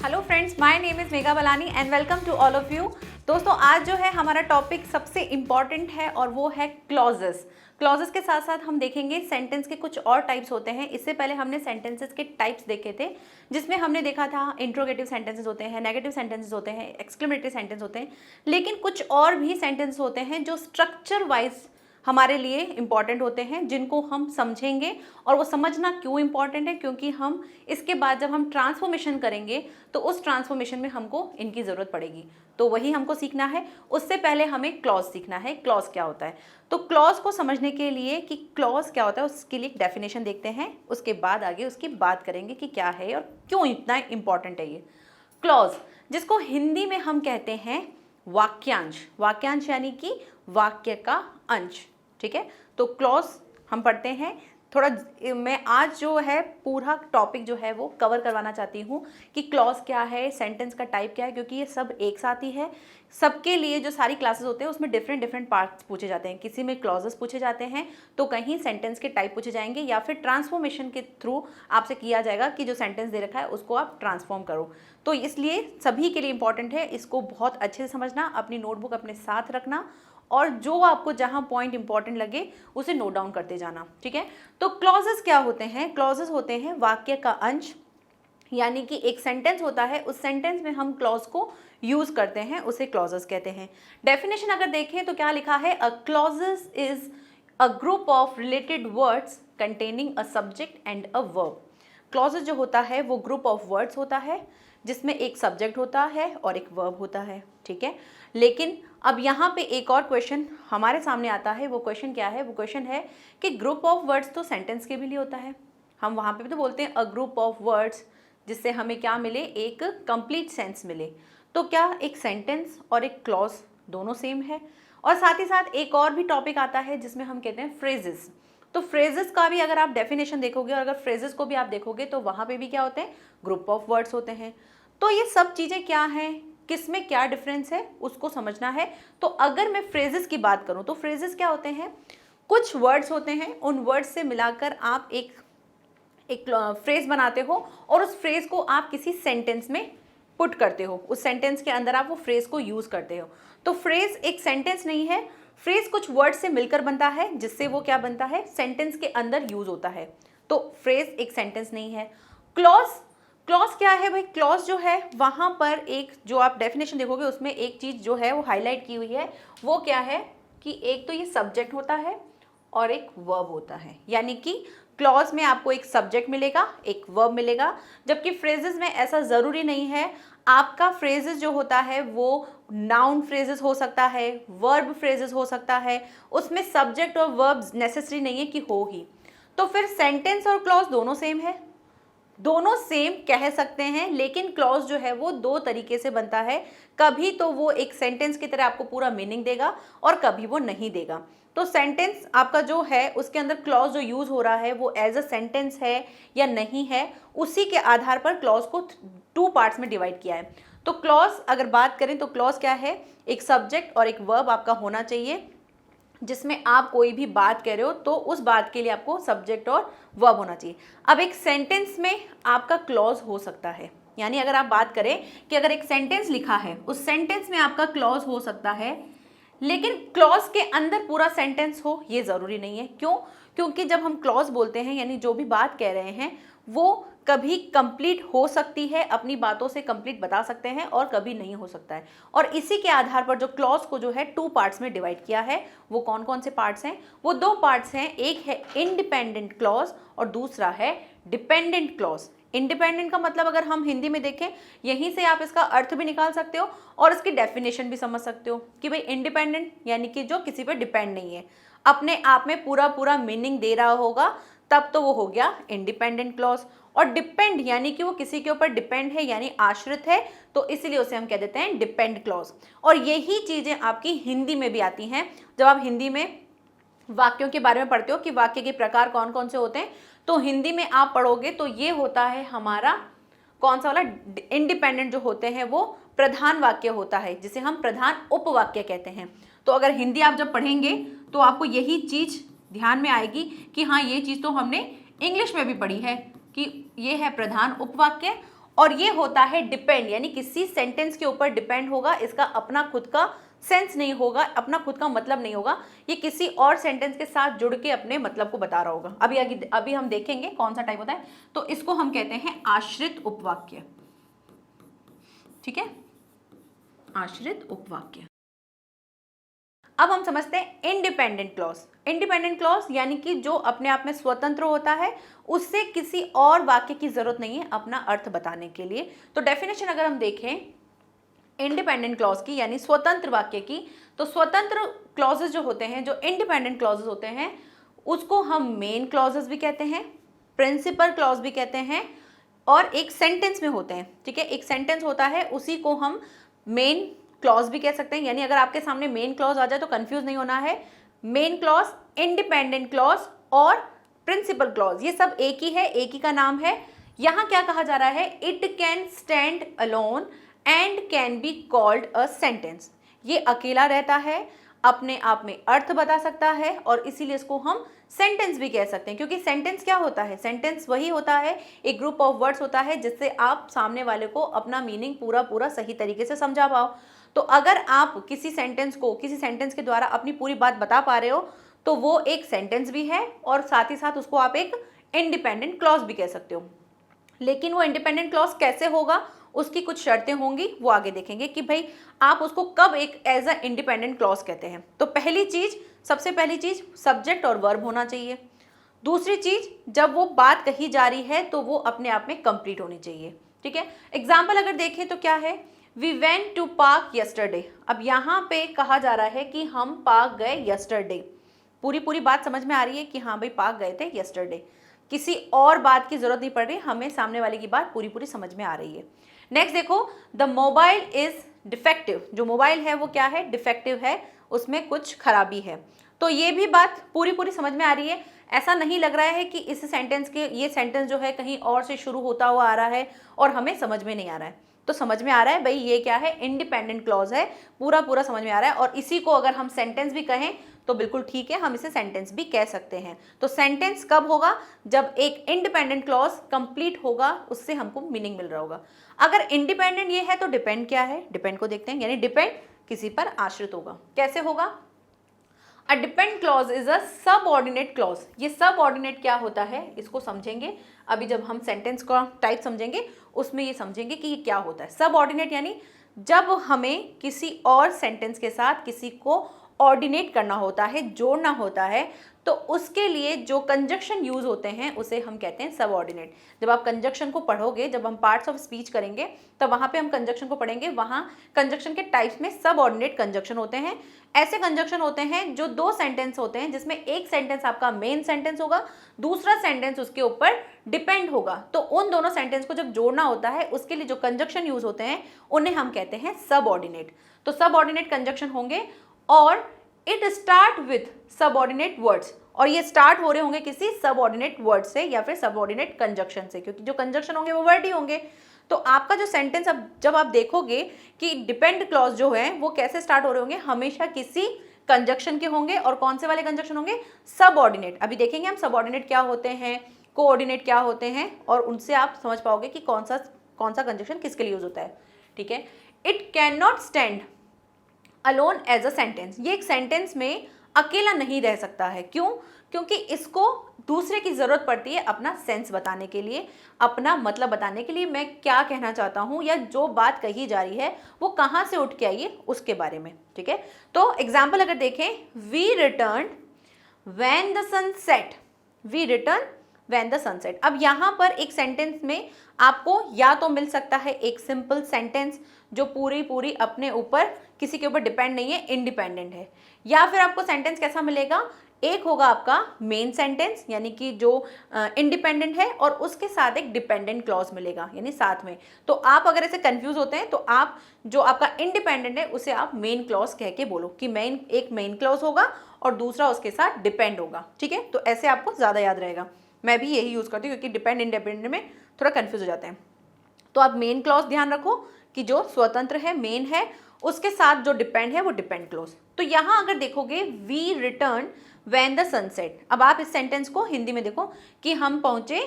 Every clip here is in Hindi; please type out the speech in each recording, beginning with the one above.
Hello friends, my name is Megha Balani and welcome to all of you. दोस्तों, आज जो है हमारा टॉपिक सबसे इम्पॉर्टेंट है और वो है क्लॉजेस। क्लॉजेस के साथ साथ हम देखेंगे सेंटेंस के कुछ और टाइप्स होते हैं। इससे पहले हमने सेंटेंसेस के टाइप्स देखे थे, जिसमें हमने देखा था इंट्रोगेटिव सेंटेंसेस होते हैं, नेगेटिव सेंटेंसेस होते हैं, एक्सक्लेमेटरी सेंटेंस होते हैं, लेकिन कुछ और भी सेंटेंस होते हैं जो स्ट्रक्चर वाइज हमारे लिए इम्पॉर्टेंट होते हैं, जिनको हम समझेंगे। और वो समझना क्यों इम्पॉर्टेंट है, क्योंकि हम इसके बाद जब हम ट्रांसफॉर्मेशन करेंगे तो उस ट्रांसफॉर्मेशन में हमको इनकी ज़रूरत पड़ेगी, तो वही हमको सीखना है। उससे पहले हमें क्लॉज सीखना है, क्लॉज क्या होता है। तो क्लॉज को समझने के लिए कि क्लॉज क्या होता है, उसके लिए एक डेफिनेशन देखते हैं, उसके बाद आगे उसकी बात करेंगे कि क्या है और क्यों इतना इम्पॉर्टेंट है ये क्लॉज, जिसको हिंदी में हम कहते हैं वाक्यांश। वाक्यांश यानी कि वाक्य का अंश, ठीक है। तो क्लॉज हम पढ़ते हैं थोड़ा। मैं आज जो है पूरा टॉपिक जो है वो कवर करवाना चाहती हूँ कि क्लॉज क्या है, सेंटेंस का टाइप क्या है, क्योंकि ये सब एक साथ ही है। सबके लिए जो सारी क्लासेस होते हैं उसमें डिफरेंट डिफरेंट पार्ट्स पूछे जाते हैं। किसी में क्लॉजेस पूछे जाते हैं तो कहीं सेंटेंस के टाइप पूछे जाएंगे, या फिर ट्रांसफॉर्मेशन के थ्रू आपसे किया जाएगा कि जो सेंटेंस दे रखा है उसको आप ट्रांसफॉर्म करो। तो इसलिए सभी के लिए इंपॉर्टेंट है, इसको बहुत अच्छे से समझना, अपनी नोटबुक अपने साथ रखना और जो आपको जहां पॉइंट इंपॉर्टेंट लगे उसे नोट डाउन करते जाना, ठीक है। तो क्लॉजेस क्या होते हैं? क्लॉजेस होते हैं वाक्य का अंश, यानी कि एक सेंटेंस होता है, उस सेंटेंस में हम क्लॉज को यूज करते हैं, उसे क्लॉजेस कहते हैं। डेफिनेशन अगर देखें तो क्या लिखा है? A clauses is a group of related words containing a subject and a verb. Clauses जो होता है वो ग्रुप ऑफ वर्ड्स होता है जिसमें एक सब्जेक्ट होता है और एक वर्ब होता है, ठीक है। लेकिन अब यहाँ पे एक और क्वेश्चन हमारे सामने आता है। वो क्वेश्चन क्या है? वो क्वेश्चन है कि ग्रुप ऑफ वर्ड्स तो सेंटेंस के भी लिए होता है। हम वहाँ पे भी तो बोलते हैं अ ग्रुप ऑफ वर्ड्स, जिससे हमें क्या मिले? एक कंप्लीट सेंस मिले। तो क्या एक सेंटेंस और एक क्लॉज दोनों सेम है? और साथ ही साथ एक और भी टॉपिक आता है जिसमें हम कहते हैं फ्रेजेस। तो फ्रेजेस का भी अगर आप डेफिनेशन देखोगे और अगर फ्रेजेस को भी आप देखोगे तो वहाँ पे भी क्या होते हैं? ग्रुप ऑफ वर्ड्स होते हैं। तो ये सब चीज़ें क्या हैं, किस में क्या डिफरेंस है, उसको समझना है। तो अगर मैं फ्रेजेस की बात करूं तो फ्रेजेस क्या होते हैं? कुछ वर्ड्स होते हैं, उन वर्ड्स से मिलाकर आप एक फ्रेज बनाते हो और उस फ्रेज को आप किसी सेंटेंस में पुट करते हो, उस सेंटेंस के अंदर आप वो फ्रेज को यूज करते हो। तो फ्रेज एक सेंटेंस नहीं है, फ्रेज कुछ वर्ड से मिलकर बनता है, जिससे वो क्या बनता है? सेंटेंस के अंदर यूज होता है। तो फ्रेज एक सेंटेंस नहीं है। क्लॉज, क्लॉज क्या है भाई? क्लॉज जो है वहां पर एक, जो आप डेफिनेशन देखोगे उसमें एक चीज जो है वो हाईलाइट की हुई है। वो क्या है कि एक तो ये सब्जेक्ट होता है और एक वर्ब होता है, यानी कि क्लॉज में आपको एक सब्जेक्ट मिलेगा, एक वर्ब मिलेगा, जबकि फ्रेजेस में ऐसा जरूरी नहीं है। आपका फ्रेजेस जो होता है वो नाउन फ्रेजेस हो सकता है, वर्ब फ्रेजेस हो सकता है, उसमें सब्जेक्ट और वर्ब नेसेसरी नहीं है कि हो ही। तो फिर सेंटेंस और क्लॉज दोनों सेम है, दोनों सेम कह सकते हैं, लेकिन क्लॉज जो है वो दो तरीके से बनता है। कभी तो वो एक सेंटेंस की तरह आपको पूरा मीनिंग देगा और कभी वो नहीं देगा। तो सेंटेंस आपका जो है उसके अंदर क्लॉज जो यूज हो रहा है वो एज अ सेंटेंस है या नहीं है, उसी के आधार पर क्लॉज को टू पार्ट्स में डिवाइड किया है। तो क्लॉज अगर बात करें तो क्लॉज क्या है? एक सब्जेक्ट और एक वर्ब आपका होना चाहिए, जिसमें आप कोई भी बात कह रहे हो तो उस बात के लिए आपको सब्जेक्ट और वर्ब होना चाहिए। अब एक सेंटेंस में आपका क्लॉज हो सकता है, यानी अगर आप बात करें कि अगर एक सेंटेंस लिखा है, उस सेंटेंस में आपका क्लॉज हो सकता है, लेकिन क्लॉज के अंदर पूरा सेंटेंस हो ये ज़रूरी नहीं है। क्यों? क्योंकि जब हम क्लॉज बोलते हैं, यानी जो भी बात कह रहे हैं वो कभी कंप्लीट हो सकती है, अपनी बातों से कंप्लीट बता सकते हैं, और कभी नहीं हो सकता है। और इसी के आधार पर जो क्लॉज को जो है टू पार्ट्स में डिवाइड किया है। वो कौन कौन से पार्ट्स हैं? वो दो पार्ट्स हैं, एक है इंडिपेंडेंट क्लॉज और दूसरा है डिपेंडेंट क्लॉज। इंडिपेंडेंट का मतलब अगर हम हिंदी में देखें, यहीं से आप इसका अर्थ भी निकाल सकते हो और इसकी डेफिनेशन भी समझ सकते हो कि भाई इंडिपेंडेंट यानी कि जो किसी पे डिपेंड नहीं है, अपने आप में पूरा पूरा मीनिंग दे रहा होगा, तब तो वो हो गया इंडिपेंडेंट क्लॉज। और डिपेंड यानी कि वो किसी के ऊपर डिपेंड है, यानी आश्रित है, तो इसीलिए उसे हम कह देते हैं डिपेंड क्लॉज। और यही चीजें आपकी हिंदी में भी आती हैं। जब आप हिंदी में वाक्यों के बारे में पढ़ते हो कि वाक्य के प्रकार कौन कौन से होते हैं, तो हिंदी में आप पढ़ोगे तो ये होता है हमारा कौन सा वाला? इंडिपेंडेंट जो होते हैं वो प्रधान वाक्य होता है, जिसे हम प्रधान उपवाक्य कहते हैं। तो अगर हिंदी आप जब पढ़ेंगे तो आपको यही चीज ध्यान में आएगी कि हाँ, ये चीज तो हमने इंग्लिश में भी पढ़ी है कि ये है प्रधान उपवाक्य और ये होता है डिपेंड, यानी किसी सेंटेंस के ऊपर डिपेंड होगा, इसका अपना खुद का सेंस नहीं होगा, अपना खुद का मतलब नहीं होगा, ये किसी और सेंटेंस के साथ जुड़ के अपने मतलब को बता रहा होगा। अभी हम देखेंगे कौन सा टाइप होता है। तो इसको हम कहते हैं आश्रित उपवाक्य, ठीक है, आश्रित उपवाक्य। अब हम समझते हैं इंडिपेंडेंट क्लॉज। इंडिपेंडेंट क्लॉज यानी कि जो अपने आप में स्वतंत्र होता है, उससे किसी और वाक्य की जरूरत नहीं है अपना अर्थ बताने के लिए। तो डेफिनेशन अगर हम देखें इंडिपेंडेंट क्लॉज की, यानी स्वतंत्र वाक्य की, तो स्वतंत्र क्लॉजेस जो होते हैं, जो इंडिपेंडेंट क्लॉजेस होते हैं, उसको हम मेन क्लॉजेस भी कहते हैं, प्रिंसिपल क्लॉज भी कहते हैं, और एक सेंटेंस में होते हैं, ठीक है, एक सेंटेंस होता है उसी को हम मेन क्लॉज भी कह सकते हैं। यानी अगर आपके सामने मेन क्लॉज आ जाए तो कंफ्यूज नहीं होना है, मेन क्लॉज, इंडिपेंडेंट क्लॉज और प्रिंसिपल क्लॉज ये सब एक ही है, एक ही का नाम है। यहां क्या कहा जा रहा है, it can stand alone and can be called a sentence. ये अकेला रहता है, अपने आप में अर्थ बता सकता है, और इसीलिए इसको हम सेंटेंस भी कह सकते हैं। क्योंकि सेंटेंस क्या होता है, सेंटेंस वही होता है, एक ग्रुप ऑफ वर्ड्स होता है जिससे आप सामने वाले को अपना मीनिंग पूरा सही तरीके से समझा पाओ। तो अगर आप किसी सेंटेंस के द्वारा अपनी पूरी बात बता पा रहे हो तो वो एक सेंटेंस भी है, और साथ ही साथ उसको आप एक इंडिपेंडेंट क्लॉज भी कह सकते हो। लेकिन वो इंडिपेंडेंट क्लॉज कैसे होगा, उसकी कुछ शर्तें होंगी, वो आगे देखेंगे कि भाई आप उसको कब एक एज अ इंडिपेंडेंट क्लॉज कहते हैं। तो सबसे पहली चीज सब्जेक्ट और वर्ब होना चाहिए। दूसरी चीज, जब वो बात कही जा रही है तो वो अपने आप में कंप्लीट होनी चाहिए, ठीक है। एग्जाम्पल अगर देखें तो क्या है, we went to park yesterday. अब यहाँ पे कहा जा रहा है कि हम पार्क गए यस्टरडे, पूरी बात समझ में आ रही है कि हाँ भाई पार्क गए थे यस्टरडे, किसी और बात की जरूरत नहीं पड़ रही, हमें सामने वाले की बात पूरी समझ में आ रही है। नेक्स्ट देखो, द मोबाइल इज डिफेक्टिव। जो मोबाइल है वो क्या है, डिफेक्टिव है, उसमें कुछ खराबी है। तो ये भी बात पूरी समझ में आ रही है। ऐसा नहीं लग रहा है कि इस सेंटेंस के ये सेंटेंस जो है कहीं और से शुरू होता हुआ आ रहा है और हमें समझ में नहीं आ रहा है। तो समझ में आ रहा है भाई ये क्या है, इंडिपेंडेंट क्लॉज है, पूरा समझ में आ रहा है। और इसी को अगर हम सेंटेंस भी कहें तो बिल्कुल ठीक है, हम इसे सेंटेंस भी कह सकते हैं। तो सेंटेंस कब होगा, जब एक इंडिपेंडेंट क्लॉज कंप्लीट होगा, उससे हमको मीनिंग मिल रहा होगा। अगर इंडिपेंडेंट ये है तो डिपेंड क्या है, डिपेंड को देखते हैं, यानी डिपेंड किसी पर आश्रित होगा। कैसे होगा, a depend clause is a subordinate clause. ये सबऑर्डिनेट क्या होता है इसको समझेंगे अभी, जब हम सेंटेंस का टाइप समझेंगे उसमें ये समझेंगे कि ये क्या होता है। सबऑर्डिनेट यानी जब हमें किसी और सेंटेंस के साथ किसी को ऑर्डिनेट करना होता है, जोड़ना होता है, तो उसके लिए जो कंजक्शन यूज होते हैं उसे हम कहते हैं सबऑर्डिनेट। जब आप कंजक्शन को पढ़ोगे, जब हम पार्ट्स ऑफ स्पीच करेंगे तब वहाँ पे हम कंजक्शन को पढ़ेंगे, वहाँ कंजक्शन के टाइप्स में सबऑर्डिनेट कंजक्शन होते हैं। ऐसे कंजक्शन होते हैं जो दो सेंटेंस होते हैं, जिसमें एक सेंटेंस आपका मेन सेंटेंस होगा, दूसरा सेंटेंस उसके ऊपर डिपेंड होगा। तो उन दोनों सेंटेंस को जब जोड़ना होता है उसके लिए जो कंजक्शन यूज होते हैं उन्हें हम कहते हैं सबऑर्डिनेट। तो सबऑर्डिनेट कंजक्शन होंगे और it start with subordinate words, और ये स्टार्ट हो रहे होंगे किसी सबऑर्डिनेट वर्ड से या फिर सबऑर्डिनेट कंजक्शन से, क्योंकि जो कंजक्शन होंगे वो वर्ड ही होंगे। तो आपका जो सेंटेंस अब जब आप देखोगे कि डिपेंड क्लॉज जो है वो कैसे स्टार्ट हो रहे होंगे, हमेशा किसी कंजक्शन के होंगे। और कौन से वाले कंजक्शन होंगे, सबऑर्डिनेट। अभी देखेंगे हम सबऑर्डिनेट क्या होते हैं, कोऑर्डिनेट क्या होते हैं, और उनसे आप समझ पाओगे कि कौन सा कंजक्शन किसके लिए यूज होता है, ठीक है। It can not stand alone as a sentence. ये एक सेंटेंस में अकेला नहीं रह सकता है। क्यों, क्योंकि इसको दूसरे की जरूरत पड़ती है अपना सेंस बताने के लिए, अपना मतलब बताने के लिए, मैं क्या कहना चाहता हूं या जो बात कही जा रही है वो कहां से उठ के आई है उसके बारे में, ठीक है। तो एग्जाम्पल अगर देखें, we return when the sun set, we return when the sun set. अब यहां पर एक सेंटेंस में आपको या तो मिल सकता है एक सिंपल सेंटेंस जो पूरी अपने ऊपर किसी के ऊपर डिपेंड नहीं है, इंडिपेंडेंट है, या फिर आपको सेंटेंस कैसा मिलेगा, एक होगा आपका मेन सेंटेंस यानी कि जो इंडिपेंडेंट है, और उसके साथ एक डिपेंडेंट क्लॉज मिलेगा यानी साथ में। तो आप अगर ऐसे कंफ्यूज होते हैं तो आप जो आपका इंडिपेंडेंट है उसे आप मेन क्लॉज कह के बोलो कि एक मेन क्लॉज होगा और दूसरा उसके साथ डिपेंड होगा, ठीक है। तो ऐसे आपको ज़्यादा याद रहेगा। मैं भी यही यूज़ करती हूँ क्योंकि डिपेंड इंडिपेंडेंट में थोड़ा कन्फ्यूज हो जाते हैं। तो आप मेन क्लॉज ध्यान रखो कि जो स्वतंत्र है, मेन है, उसके साथ जो डिपेंड है वो डिपेंड क्लॉज। तो यहाँ अगर देखोगे, we return when the sunset. अब आप इस सेंटेंस को हिंदी में देखो कि हम पहुंचे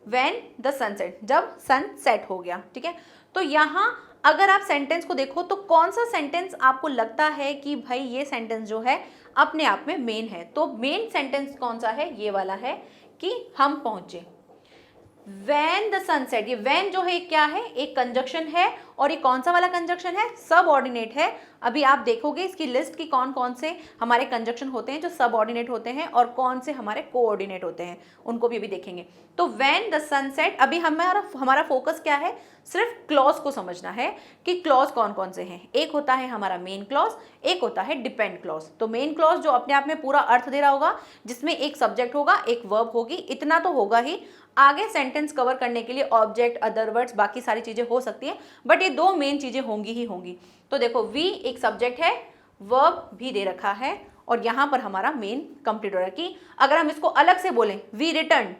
व्हेन द सनसेट, जब सन सेट हो गया, ठीक है। तो यहाँ अगर आप सेंटेंस को देखो तो कौन सा सेंटेंस आपको लगता है कि भाई ये सेंटेंस जो है अपने आप में मेन है, तो मेन सेंटेंस कौन सा है, ये वाला है कि हम पहुंचे। When the sunset, ये when जो है क्या है, एक कंजक्शन है, और ये कौन सा वाला कंजक्शन है, सबऑर्डिनेट है। अभी आप देखोगे इसकी लिस्ट की कौन कौन से हमारे कंजक्शन होते हैं जो सबऑर्डिनेट होते हैं और कौन से हमारे कोऑर्डिनेट होते हैं, उनको भी अभी देखेंगे। तो when the sunset, अभी हमारा फोकस क्या है, सिर्फ क्लॉज को समझना है कि क्लॉज कौन कौन से हैं। एक होता है हमारा मेन क्लॉज, एक होता है डिपेंड क्लॉज। तो मेन क्लॉज जो अपने आप में पूरा अर्थ दे रहा होगा, जिसमें एक सब्जेक्ट होगा, एक वर्ब होगी, इतना तो होगा ही। आगे सेंटेंस कवर करने के लिए ऑब्जेक्ट, अदर वर्ड्स, बाकी सारी चीजें हो सकती हैं, बट ये दो मेन चीजें होंगी ही होंगी। तो देखो वी एक सब्जेक्ट है, वर्ब भी दे रखा है, और यहां पर हमारा मेन कंप्लीट हो रहा है। कि अगर हम इसको अलग से बोलें, वी रिटर्न,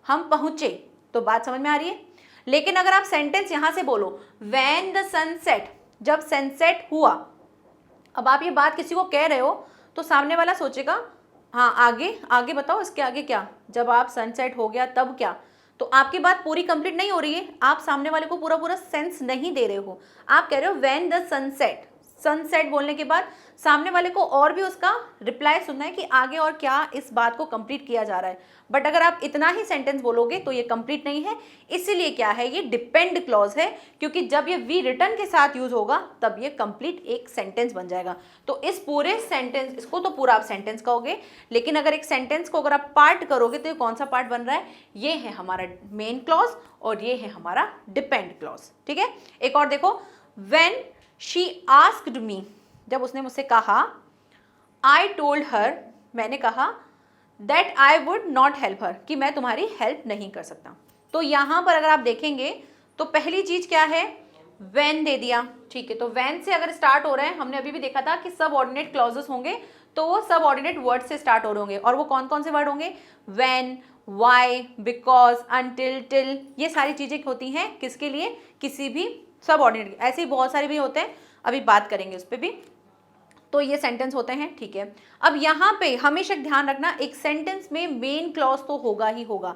हम पहुंचे, तो बात समझ में आ रही है। लेकिन अगर आप सेंटेंस यहां से बोलो, व्हेन द सनसेट, जब सनसेट हुआ, अब आप ये बात किसी को कह रहे हो तो सामने वाला सोचेगा हाँ आगे आगे बताओ, इसके आगे क्या, जब आप सनसेट हो गया तब क्या। तो आपकी बात पूरी कंप्लीट नहीं हो रही है, आप सामने वाले को पूरा पूरा सेंस नहीं दे रहे हो। आप कह रहे हो व्हेन द सनसेट, सनसेट बोलने के बाद सामने वाले को और भी उसका रिप्लाई सुनना है कि आगे और क्या इस बात को कंप्लीट किया जा रहा है। बट अगर आप इतना ही सेंटेंस बोलोगे तो ये कंप्लीट नहीं है। इसीलिए क्या है, ये डिपेंड क्लॉज है, क्योंकि जब ये वी रिटर्न के साथ यूज होगा तब ये कंप्लीट एक सेंटेंस बन जाएगा। तो इस पूरे सेंटेंस, इसको तो पूरा आप सेंटेंस कहोगे, लेकिन अगर एक सेंटेंस को अगर आप पार्ट करोगे तो ये कौन सा पार्ट बन रहा है, ये है हमारा मेन क्लॉज और ये है हमारा डिपेंड क्लॉज, ठीक है। एक और देखो, व्हेन शी आस्क्ड मी, जब उसने मुझसे कहा, आई टोल्ड हर, मैंने कहा, that I would not help her, कि मैं तुम्हारी हेल्प नहीं कर सकता। तो यहाँ पर अगर आप देखेंगे तो पहली चीज क्या है, व्हेन दे दिया, ठीक है। तो व्हेन से अगर स्टार्ट हो रहे हैं, हमने अभी भी देखा था कि सब ऑर्डिनेट क्लॉजेस होंगे तो वो सब ऑर्डिनेट वर्ड से स्टार्ट हो रहे होंगे, और वो कौन कौन से वर्ड होंगे, when, why, because, until, till, ये सारी चीजें होती हैं किसके लिए, किसी भी सब ऑर्डिनेट। ऐसे ही बहुत सारे भी होते हैं, अभी बात करेंगे उस पर भी। तो ये सेंटेंस होते हैं, ठीक है। अब यहाँ पे हमेशा ध्यान रखना, एक सेंटेंस में मेन क्लॉज तो होगा ही होगा,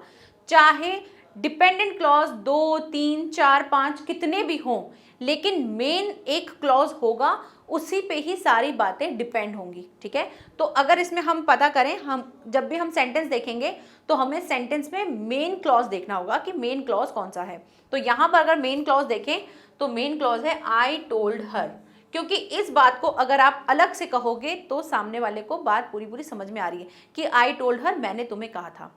चाहे डिपेंडेंट क्लॉज 2, 3, 4, 5 कितने भी हों, लेकिन मेन एक क्लॉज होगा, उसी पे ही सारी बातें डिपेंड होंगी, ठीक है। तो अगर इसमें हम पता करें, हम जब भी हम सेंटेंस देखेंगे तो हमें सेंटेंस में मेन क्लॉज देखना होगा कि मेन क्लॉज कौन सा है। तो यहाँ पर अगर मेन क्लॉज देखें तो मेन क्लॉज है आई टोल्ड हर, क्योंकि इस बात को अगर आप अलग से कहोगे तो सामने वाले को बात पूरी पूरी समझ में आ रही है कि आई टोल्ड हर, मैंने तुम्हें कहा था,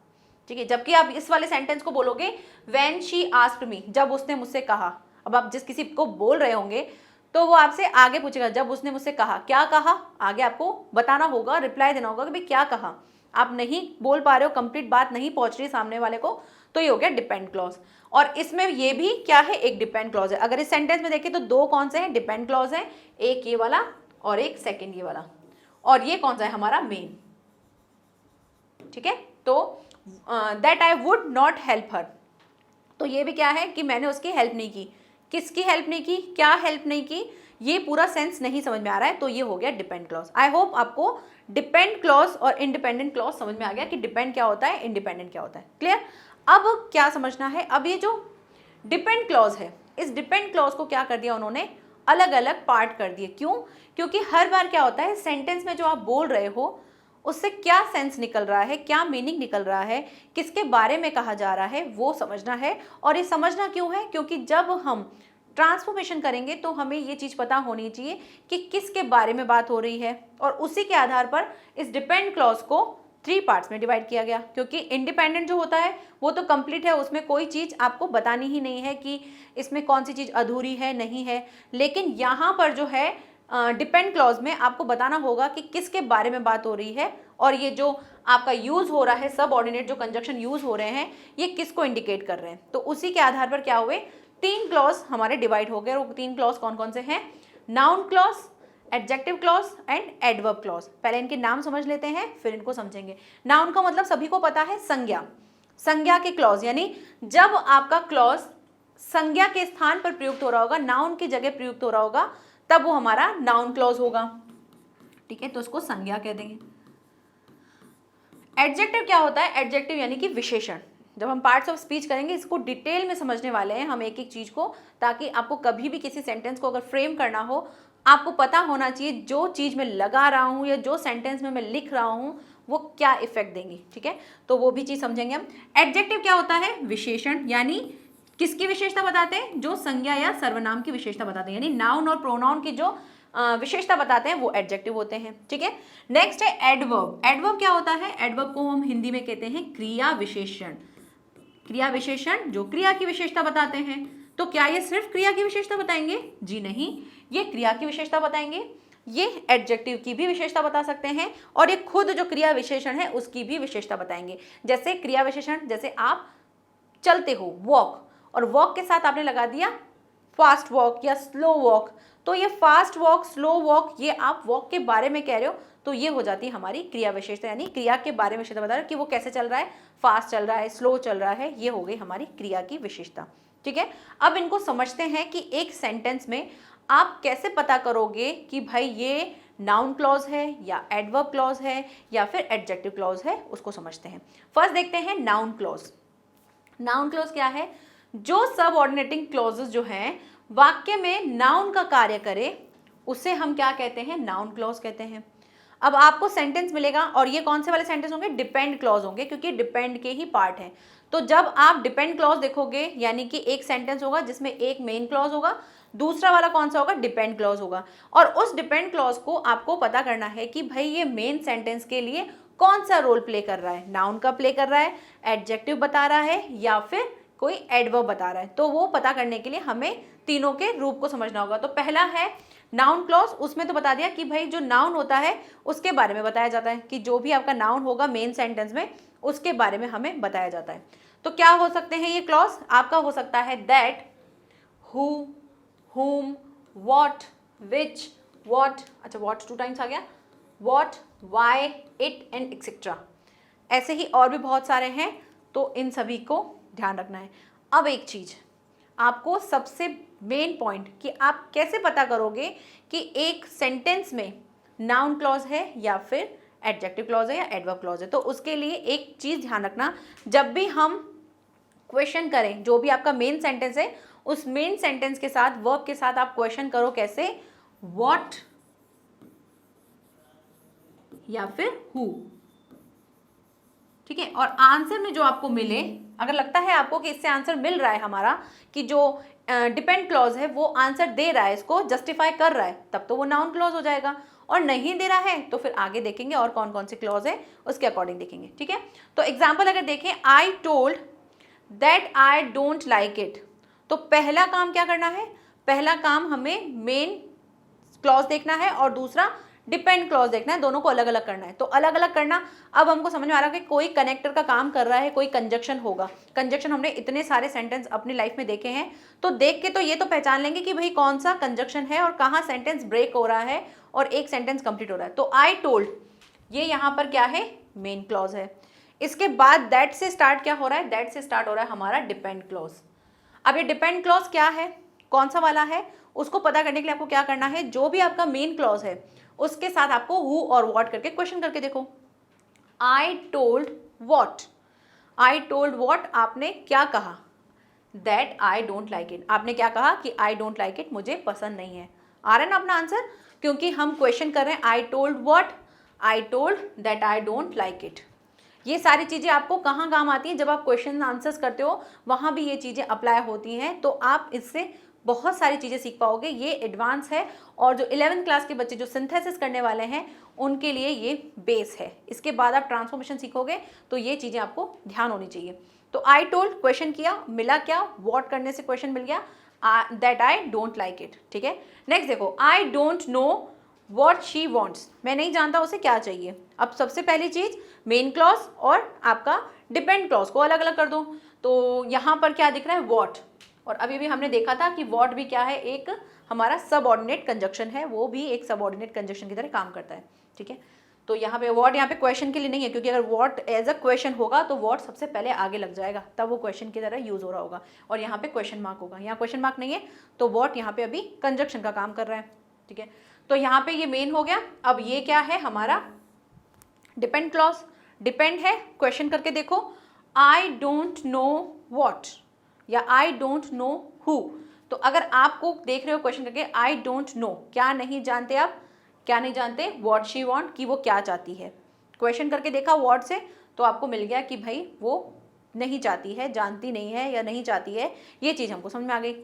ठीक है। जबकि आप इस वाले सेंटेंस को बोलोगे व्हेन शी आस्क्ड मी, जब उसने मुझसे कहा। अब आप जिस किसी को बोल रहे होंगे तो वो आपसे आगे पूछेगा, जब उसने मुझसे कहा, क्या कहा, आगे आपको बताना होगा, रिप्लाई देना होगा कि भाई क्या कहा। आप नहीं बोल पा रहे हो, कंप्लीट बात नहीं पहुंच रही सामने वाले को, तो ये हो गया डिपेंड क्लॉज। और इसमें ये भी क्या है, एक डिपेंड क्लॉज है। अगर इस सेंटेंस में देखें तो दो कौन से हैं, डिपेंड क्लॉज हैं, एक ये वाला और एक सेकंड ये वाला, और ये कौन सा है हमारा मेन, ठीक है। तो that I would not help her, तो ये भी क्या है कि मैंने उसकी हेल्प नहीं की। किसकी हेल्प नहीं की, क्या हेल्प नहीं की, ये पूरा सेंस नहीं समझ में आ रहा है, तो ये हो गया डिपेंड क्लॉज। आई होप आपको डिपेंड क्लॉज और इंडिपेंडेंट क्लॉज समझ में आ गया कि डिपेंड क्या होता है, इंडिपेंडेंट क्या होता है, क्लियर। अब क्या समझना है, अब ये जो डिपेंड क्लॉज है, इस डिपेंड क्लॉज को क्या कर दिया उन्होंने, अलग अलग पार्ट कर दिए। क्यों, क्योंकि हर बार क्या होता है, सेंटेंस में जो आप बोल रहे हो उससे क्या सेंस निकल रहा है, क्या मीनिंग निकल रहा है, किसके बारे में कहा जा रहा है, वो समझना है। और ये समझना क्यों है, क्योंकि जब हम ट्रांसफॉर्मेशन करेंगे तो हमें ये चीज़ पता होनी चाहिए कि किसके बारे में बात हो रही है, और उसी के आधार पर इस डिपेंड क्लॉज को 3 पार्ट्स में डिवाइड किया गया। क्योंकि इंडिपेंडेंट जो होता है वो तो कंप्लीट है, उसमें कोई चीज़ आपको बतानी ही नहीं है कि इसमें कौन सी चीज़ अधूरी है, नहीं है। लेकिन यहाँ पर जो है डिपेंड क्लॉज में आपको बताना होगा कि किसके बारे में बात हो रही है, और ये जो आपका यूज हो रहा है, सब ऑर्डिनेट जो कंजक्शन यूज हो रहे हैं, ये किसको इंडिकेट कर रहे हैं। तो उसी के आधार पर क्या हुए, 3 क्लॉज हमारे डिवाइड हो गए। और 3 क्लॉज कौन कौन से हैं, noun clause, adjective clause and adverb clause. पहले इनके नाम समझ लेते हैं, फिर इनको समझेंगे। नाउन का मतलब सभी को पता है, संज्ञा, संज्ञा के क्लॉज, यानी जब आपका क्लॉज संज्ञा के स्थान पर प्रयुक्त हो रहा होगा, नाउन की जगह प्रयुक्त हो रहा होगा, तब वो हमारा नाउन क्लॉज होगा, ठीक है। तो उसको संज्ञा कह देंगे। एडजेक्टिव क्या होता है, एडजेक्टिव यानी कि विशेषण, जब हम पार्ट्स ऑफ स्पीच करेंगे इसको डिटेल में समझने वाले हैं हम एक एक चीज़ को, ताकि आपको कभी भी किसी सेंटेंस को अगर फ्रेम करना हो आपको पता होना चाहिए जो चीज़ मैं लगा रहा हूँ या जो सेंटेंस में मैं लिख रहा हूँ वो क्या इफेक्ट देंगी, ठीक है। तो वो भी चीज़ समझेंगे हम। एडजेक्टिव क्या होता है? विशेषण, यानी किसकी विशेषता बताते हैं? जो संज्ञा या सर्वनाम की विशेषता बताते हैं, यानी नाउन और प्रोनाउन की जो विशेषता बताते हैं वो एडजेक्टिव होते हैं, ठीक है। नेक्स्ट है एडवर्ब। एडवर्ब क्या होता है? एडवर्ब को हम हिंदी में कहते हैं क्रिया विशेषण। क्रिया विशेषण जो क्रिया की विशेषता बताते हैं। तो क्या ये सिर्फ क्रिया की विशेषता बताएंगे? जी नहीं, ये क्रिया की विशेषता बताएंगे, ये एडजेक्टिव की भी विशेषता बता सकते हैं, और ये खुद जो क्रिया विशेषण है उसकी भी विशेषता बताएंगे। जैसे क्रिया विशेषण, जैसे आप चलते हो, वॉक, और वॉक के साथ आपने लगा दिया फास्ट वॉक या स्लो वॉक, तो ये फास्ट वॉक, स्लो वॉक, ये आप वॉक के बारे में कह रहे हो, तो ये हो जाती है हमारी क्रिया विशेषता, यानी क्रिया के बारे में विशेषता बता रहे हो कि वो कैसे चल रहा है, फास्ट चल रहा है, स्लो चल रहा है, ये हो गई हमारी क्रिया की विशेषता, ठीक है। अब इनको समझते हैं कि एक सेंटेंस में आप कैसे पता करोगे कि भाई ये नाउन क्लॉज है या एडवर्ब क्लॉज है या फिर एडजेक्टिव क्लॉज है, उसको समझते हैं। फर्स्ट देखते हैं नाउन क्लॉज। नाउन क्लॉज क्या है? जो सबऑर्डिनेटिंग क्लॉजेस जो हैं वाक्य में नाउन का कार्य करे उसे हम क्या कहते हैं? नाउन क्लॉज कहते हैं। अब आपको सेंटेंस मिलेगा, और ये कौन से वाले सेंटेंस होंगे? डिपेंड क्लॉज होंगे, क्योंकि डिपेंड के ही पार्ट हैं। तो जब आप डिपेंड क्लॉज देखोगे, यानी कि एक सेंटेंस होगा जिसमें एक मेन क्लॉज होगा, दूसरा वाला कौन सा होगा? डिपेंड क्लॉज होगा, और उस डिपेंड क्लॉज को आपको पता करना है कि भाई ये मेन सेंटेंस के लिए कौन सा रोल प्ले कर रहा है, नाउन का प्ले कर रहा है, एडजेक्टिव बता रहा है, या फिर कोई एडवर्ब बता रहा है। तो वो पता करने के लिए हमें तीनों के रूप को समझना होगा। तो पहला है नाउन क्लॉज, उसमें तो बता दिया कि भाई जो नाउन होता है उसके बारे में बताया जाता है, कि जो भी आपका नाउन होगा मेन सेंटेंस में उसके बारे में हमें बताया जाता है। तो क्या हो सकते हैं ये क्लॉज? आपका हो सकता है that, who, whom, what, which, what, अच्छा what 2 टाइम्स आ गया, what, why, it and etc. ऐसे ही और भी बहुत सारे हैं, तो इन सभी को ध्यान रखना है। अब एक चीज़ आपको सबसे मेन पॉइंट कि आप कैसे पता करोगे कि एक सेंटेंस में नाउन क्लॉज है या फिर एडजेक्टिव क्लॉज है या एडवर्ब क्लॉज है। तो उसके लिए एक चीज़ ध्यान रखना, जब भी हम क्वेश्चन करें, जो भी आपका मेन सेंटेंस है उस मेन सेंटेंस के साथ वर्ब के साथ आप क्वेश्चन करो, कैसे? व्हाट या फिर हु, ठीक है। और आंसर में जो आपको मिले, अगर लगता है आपको कि इससे आंसर मिल रहा है हमारा, कि जो डिपेंड क्लॉज है वो आंसर दे रहा है, इसको जस्टिफाई कर रहा है, तब तो वो नाउन क्लॉज हो जाएगा। और नहीं दे रहा है तो फिर आगे देखेंगे और कौन कौन से क्लॉज है उसके अकॉर्डिंग देखेंगे, ठीक है। तो एग्जाम्पल अगर देखें, I told that I don't like it, तो पहला काम क्या करना है? पहला काम हमें मेन क्लॉज देखना है और दूसरा डिपेंड क्लॉज देखना है, दोनों को अलग अलग करना है। तो अलग अलग करना, अब हमको समझ में आ रहा है कि कोई कनेक्टर का काम कर रहा है, कोई कंजक्शन होगा। कंजक्शन हमने इतने सारे सेंटेंस अपनी लाइफ में देखे हैं, तो देख के तो ये तो पहचान लेंगे कि भाई कौन सा कंजक्शन है और कहाँ सेंटेंस ब्रेक हो रहा है और एक सेंटेंस कंप्लीट हो रहा है। तो आई टोल्ड, ये यहाँ पर क्या है? मेन क्लॉज है। इसके बाद दैट से स्टार्ट क्या हो रहा है? दैट से स्टार्ट हो रहा है हमारा डिपेंड क्लॉज। अब ये डिपेंड क्लॉज क्या है, कौन सा वाला है, उसको पता करने के लिए आपको क्या करना है? जो भी आपका मेन क्लॉज है उसके साथ आपको हु और व्हाट करके क्वेश्चन करके देखो। I told what, I told what, आपने क्या कहा? That I don't like it, आपने क्या कहा? कि आई डोंट लाइक इट, मुझे पसंद नहीं है। आ रहा है ना अपना आंसर? क्योंकि हम क्वेश्चन कर रहे हैं I told what, I told that I don't like it. ये सारी चीज़ें आपको कहाँ काम आती हैं? जब आप क्वेश्चन आंसर्स करते हो वहाँ भी ये चीज़ें अप्लाई होती हैं, तो आप इससे बहुत सारी चीज़ें सीख पाओगे। ये एडवांस है, और जो 11th क्लास के बच्चे जो सिंथेसिस करने वाले हैं उनके लिए ये बेस है। इसके बाद आप ट्रांसफॉर्मेशन सीखोगे, तो ये चीज़ें आपको ध्यान होनी चाहिए। तो आई टोल्ड क्वेश्चन किया, मिला क्या? व्हाट करने से क्वेश्चन मिल गया, that I don't like it, ठीक है। नेक्स्ट देखो, I don't know what she wants, मैं नहीं जानता उसे क्या चाहिए। अब सबसे पहली चीज़ मेन क्लॉज और आपका डिपेंड क्लॉज को अलग अलग कर दो। तो यहाँ पर क्या दिख रहा है? व्हाट, और अभी भी हमने देखा था कि व्हाट भी क्या है? एक हमारा सबऑर्डिनेट कंजक्शन है, वो भी एक सबऑर्डिनेट कंजक्शन की तरह काम करता है, ठीक है। तो यहाँ पे व्हाट यहाँ पे क्वेश्चन के लिए नहीं है, क्योंकि अगर व्हाट एज अ क्वेश्चन होगा तो व्हाट सबसे पहले आगे लग जाएगा, तब वो क्वेश्चन की तरह यूज हो रहा होगा, और यहाँ पे क्वेश्चन मार्क होगा। यहाँ क्वेश्चन मार्क नहीं है, तो व्हाट यहाँ पे अभी कंजक्शन का काम कर रहा है, ठीक है। तो यहाँ पे ये मेन हो गया। अब ये क्या है? हमारा डिपेंड क्लॉज। डिपेंड है, क्वेश्चन करके देखो, आई डोंट नो वॉट या आई डोंट नो हु। तो अगर आपको देख रहे हो क्वेश्चन करके आई डोंट नो, क्या नहीं जानते आप, क्या नहीं जानते, वॉट शी वॉन्ट, कि वो क्या चाहती है। क्वेश्चन करके देखा वॉट से तो आपको मिल गया कि भाई वो नहीं चाहती है, जानती नहीं है या नहीं चाहती है, ये चीज़ हमको समझ में आ गई।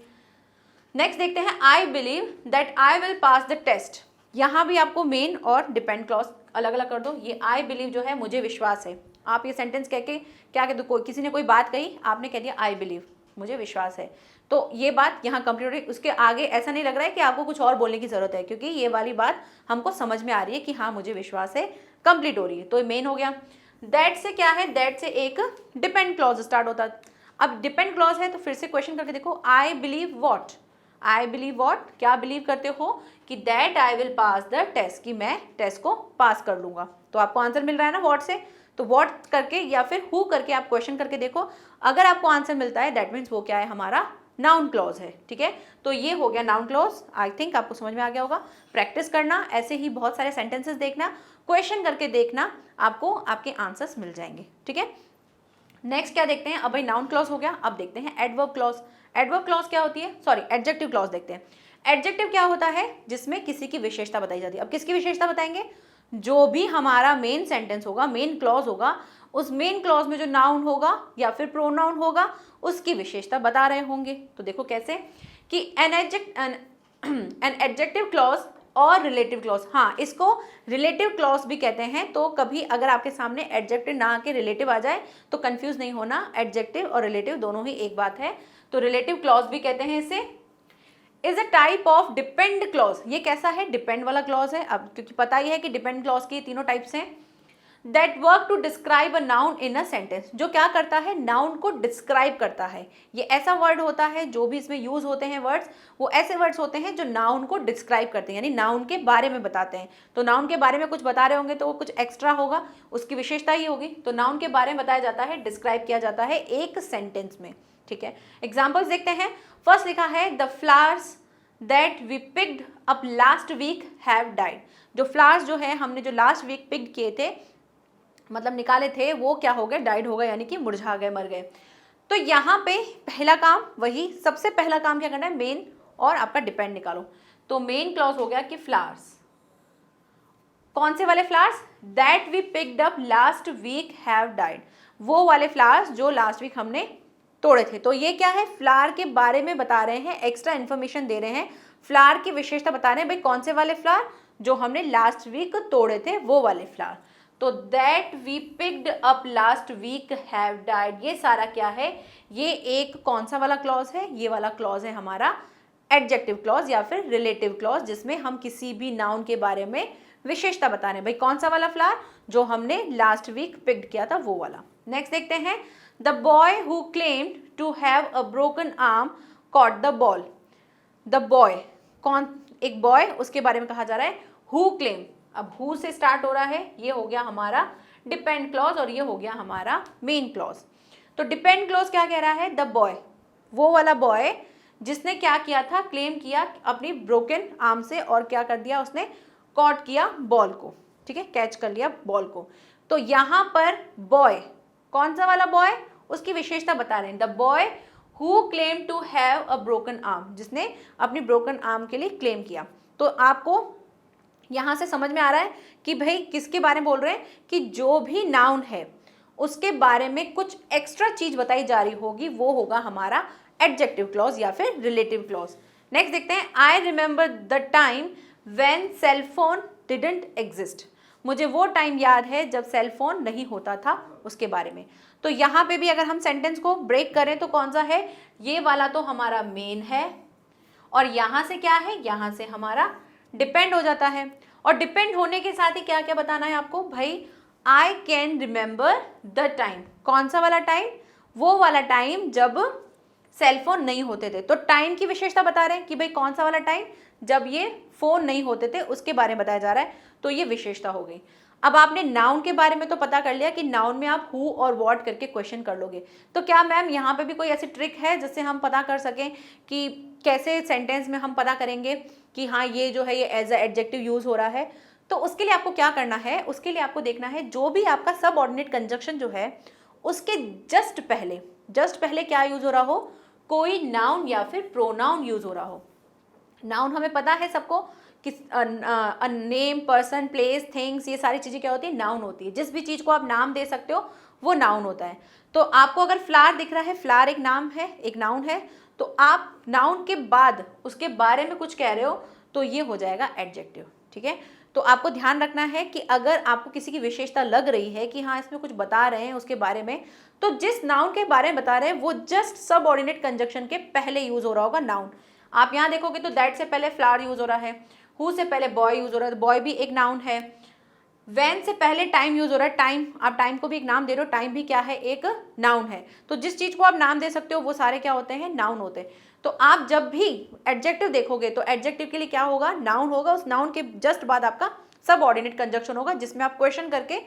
नेक्स्ट देखते हैं I believe that I will pass the test. यहाँ भी आपको मेन और डिपेंड क्लॉज अलग अलग कर दो। ये आई बिलीव जो है मुझे विश्वास है, आप ये सेंटेंस कह के क्या कह दो, कोई किसी ने कोई बात कही, आपने कह दिया आई बिलीव, मुझे विश्वास है, तो ये बात यहाँ कंप्लीट हो रही। उसके आगे ऐसा नहीं लग रहा है कि आपको कुछ और बोलने की जरूरत है, क्योंकि ये वाली बात हमको समझ में आ रही है कि हाँ मुझे विश्वास है, कंप्लीट हो रही है, तो ये मेन हो गया। दैट से क्या है, दैट से एक डिपेंड क्लॉज स्टार्ट होता है। अब डिपेंड क्लॉज है तो फिर से क्वेश्चन करके देखो, I believe what, I believe what, क्या बिलीव करते हो कि that I will pass the test, कि मैं टेस्ट को पास कर लूंगा। तो आपको आंसर मिल रहा है ना वॉट से, तो वॉट करके या फिर हु करके आप क्वेश्चन करके देखो, अगर आपको आंसर मिलता है दैट मीन्स वो क्या है, हमारा नाउन क्लॉज है। ठीक है, तो ये हो गया नाउन क्लॉज। आई थिंक आपको समझ में आ गया होगा। प्रैक्टिस करना, ऐसे ही बहुत सारे सेंटेंसेस देखना, क्वेश्चन करके देखना, आपको आपके आंसर्स मिल जाएंगे। ठीक है, नेक्स्ट क्या देखते हैं, अब भाई नाउन क्लॉज हो गया, अब देखते हैं एडवर्ब क्लॉज। एडवर्ब क्लॉज क्या होती है, सॉरी एडजेक्टिव क्लॉज देखते हैं। एडजेक्टिव क्या होता है, जिसमें किसी की विशेषता बताई जाती है। अब किसकी विशेषता बताएंगे, जो भी हमारा मेन सेंटेंस होगा, मेन क्लॉज होगा, उस मेन क्लॉज में जो नाउन होगा या फिर प्रोनाउन होगा, उसकी विशेषता बता रहे होंगे। तो देखो कैसे कि एन एडजेक्टिव क्लॉज और रिलेटिव क्लॉज, हाँ इसको रिलेटिव क्लॉज भी कहते हैं। तो कभी अगर आपके सामने एडजेक्टिव ना आके रिलेटिव आ जाए तो कंफ्यूज नहीं होना, एडजेक्टिव और रिलेटिव दोनों ही एक बात है। तो रिलेटिव क्लॉज भी कहते हैं इसे। Is a type of depend clause, ये कैसा है, डिपेंड वाला क्लॉज है। अब क्योंकि पता ही है कि डिपेंड क्लॉज के तीनों टाइप्स हैं। That work to describe a noun in a sentence, जो क्या करता है, नाउन को डिस्क्राइब करता है। ये ऐसा वर्ड होता है, जो भी इसमें यूज होते हैं वर्ड्स, वो ऐसे वर्ड्स होते हैं जो नाउन को डिस्क्राइब करते हैं, यानी नाउन के बारे में बताते हैं। तो नाउन के बारे में कुछ बता रहे होंगे तो वो कुछ एक्स्ट्रा होगा, उसकी विशेषता ही होगी। तो नाउन के बारे में बताया जाता है, डिस्क्राइब किया जाता है एक सेंटेंस में। ठीक है, एग्जाम्पल्स देखते हैं। फर्स्ट लिखा है the flowers that we picked up last week have died. जो फ्लावर्स जो है हमने जो लास्ट वीक पिक्ड किए थे, मतलब निकाले थे, वो क्या हो गए, डाइड हो गए, यानी कि मुरझा गए, मर गए। तो यहाँ पे पहला काम, वही सबसे पहला काम क्या करना है, मेन और आपका डिपेंड निकालो। तो मेन क्लॉज हो गया कि फ्लावर्स, कौन से वाले flowers, that we picked up last week have died, वो वाले फ्लावर्स जो लास्ट वीक हमने तोड़े थे। तो ये क्या है, फ्लावर के बारे में बता रहे हैं, एक्स्ट्रा इन्फॉर्मेशन दे रहे हैं, फ्लावर की विशेषता बता रहे हैं, भाई कौन से वाले फ्लावर, जो हमने लास्ट वीक तोड़े थे वो वाले फ्लावर। तो that we picked up last week have died, ये सारा क्या है, ये एक कौन सा वाला क्लॉज है, ये वाला क्लॉज है हमारा एडजेक्टिव क्लॉज या फिर रिलेटिव क्लॉज, जिसमें हम किसी भी नाउन के बारे में विशेषता बता रहे हैं, भाई कौन सा वाला फ्लावर जो हमने लास्ट वीक पिक्ड किया था वो वाला। नेक्स्ट देखते हैं, the boy who claimed to have a broken arm caught the ball. The boy, कौन, एक बॉय, उसके बारे में कहा जा रहा है, हु क्लेम, अब हु से स्टार्ट हो रहा है, ये हो गया हमारा डिपेंड क्लॉज और ये हो गया हमारा मेन क्लॉज। तो डिपेंड क्लॉज क्या कह रहा है, द बॉय, वो वाला बॉय जिसने क्या किया था, क्लेम किया अपनी ब्रोकन आर्म से, और क्या कर दिया उसने, कॉट किया बॉल को। ठीक है, कैच कर लिया बॉल को। तो यहाँ पर बॉय, कौन सा वाला बॉय, उसकी विशेषता बता रहे हैं, the boy who claim to have a broken arm, जिसने अपनी ब्रोकन आर्म के लिए क्लेम किया। तो आपको यहाँ से समझ में आ रहा है कि भाई किसके बारे में बोल रहे हैं, कि जो भी नाउन है उसके बारे में कुछ एक्स्ट्रा चीज बताई जा रही होगी, वो होगा हमारा एडजेक्टिव क्लॉज या फिर रिलेटिव क्लॉज। नेक्स्ट देखते हैं, I remember the time when cell phone didn't exist, मुझे वो टाइम याद है जब सेल फोन नहीं होता था, उसके बारे में। तो यहाँ पे भी अगर हम सेंटेंस को ब्रेक करें तो कौन सा है, ये वाला तो हमारा मेन है, और यहाँ से क्या है, यहाँ से हमारा डिपेंड हो जाता है। और डिपेंड होने के साथ ही क्या क्या बताना है आपको, भाई I can remember the time, कौन सा वाला टाइम, वो वाला टाइम जब सेलफोन नहीं होते थे। तो टाइम की विशेषता बता रहे हैं कि भाई कौन सा वाला टाइम, जब ये फोन नहीं होते थे, उसके बारे में बताया जा रहा है, तो ये विशेषता हो गई। अब आपने नाउन के बारे में तो पता कर लिया कि नाउन में आप हु और व्हाट करके क्वेश्चन कर लोगे। तो क्या मैम यहाँ पे भी कोई ऐसी ट्रिक है जिससे हम पता कर सकें कि कैसे सेंटेंस में हम पता करेंगे कि हाँ ये जो है ये एज अ एडजेक्टिव यूज हो रहा है? तो उसके लिए आपको क्या करना है, उसके लिए आपको देखना है जो भी आपका सबऑर्डिनेट कंजक्शन जो है उसके जस्ट पहले क्या यूज हो रहा हो, कोई नाउन या फिर प्रोनाउन यूज हो रहा हो। नाउन हमें पता है सबको कि नेम, पर्सन, प्लेस, थिंग्स, ये सारी चीज़ें क्या होती है, नाउन होती है। जिस भी चीज़ को आप नाम दे सकते हो वो नाउन होता है। तो आपको अगर फ्लावर दिख रहा है, फ्लावर एक नाम है, एक नाउन है, तो आप नाउन के बाद उसके बारे में कुछ कह रहे हो तो ये हो जाएगा एडजेक्टिव। ठीक है, तो आपको ध्यान रखना है कि अगर आपको किसी की विशेषता लग रही है कि हाँ इसमें कुछ बता रहे हैं उसके बारे में, तो जिस नाउन के बारे में बता रहे हैं वो जस्ट सबऑर्डिनेट कंजक्शन के पहले यूज हो रहा होगा नाउन। आप यहाँ देखोगे तो दैट से पहले फ्लावर यूज हो रहा है, हु से पहले बॉय यूज हो रहा है, बॉय भी एक नाउन है। व्हेन से पहले टाइम यूज हो रहा है, टाइम, आप टाइम को भी एक नाम दे रहे हो, टाइम भी क्या है, एक नाउन है। तो जिस चीज को आप नाम दे सकते हो वो सारे क्या होते हैं, नाउन होते हैं। तो आप जब भी एडजेक्टिव देखोगे तो एडजेक्टिव के लिए क्या होगा, नाउन होगा, उस नाउन के जस्ट बाद आपका सबऑर्डिनेट कंजक्शन होगा, जिसमें आप क्वेश्चन करके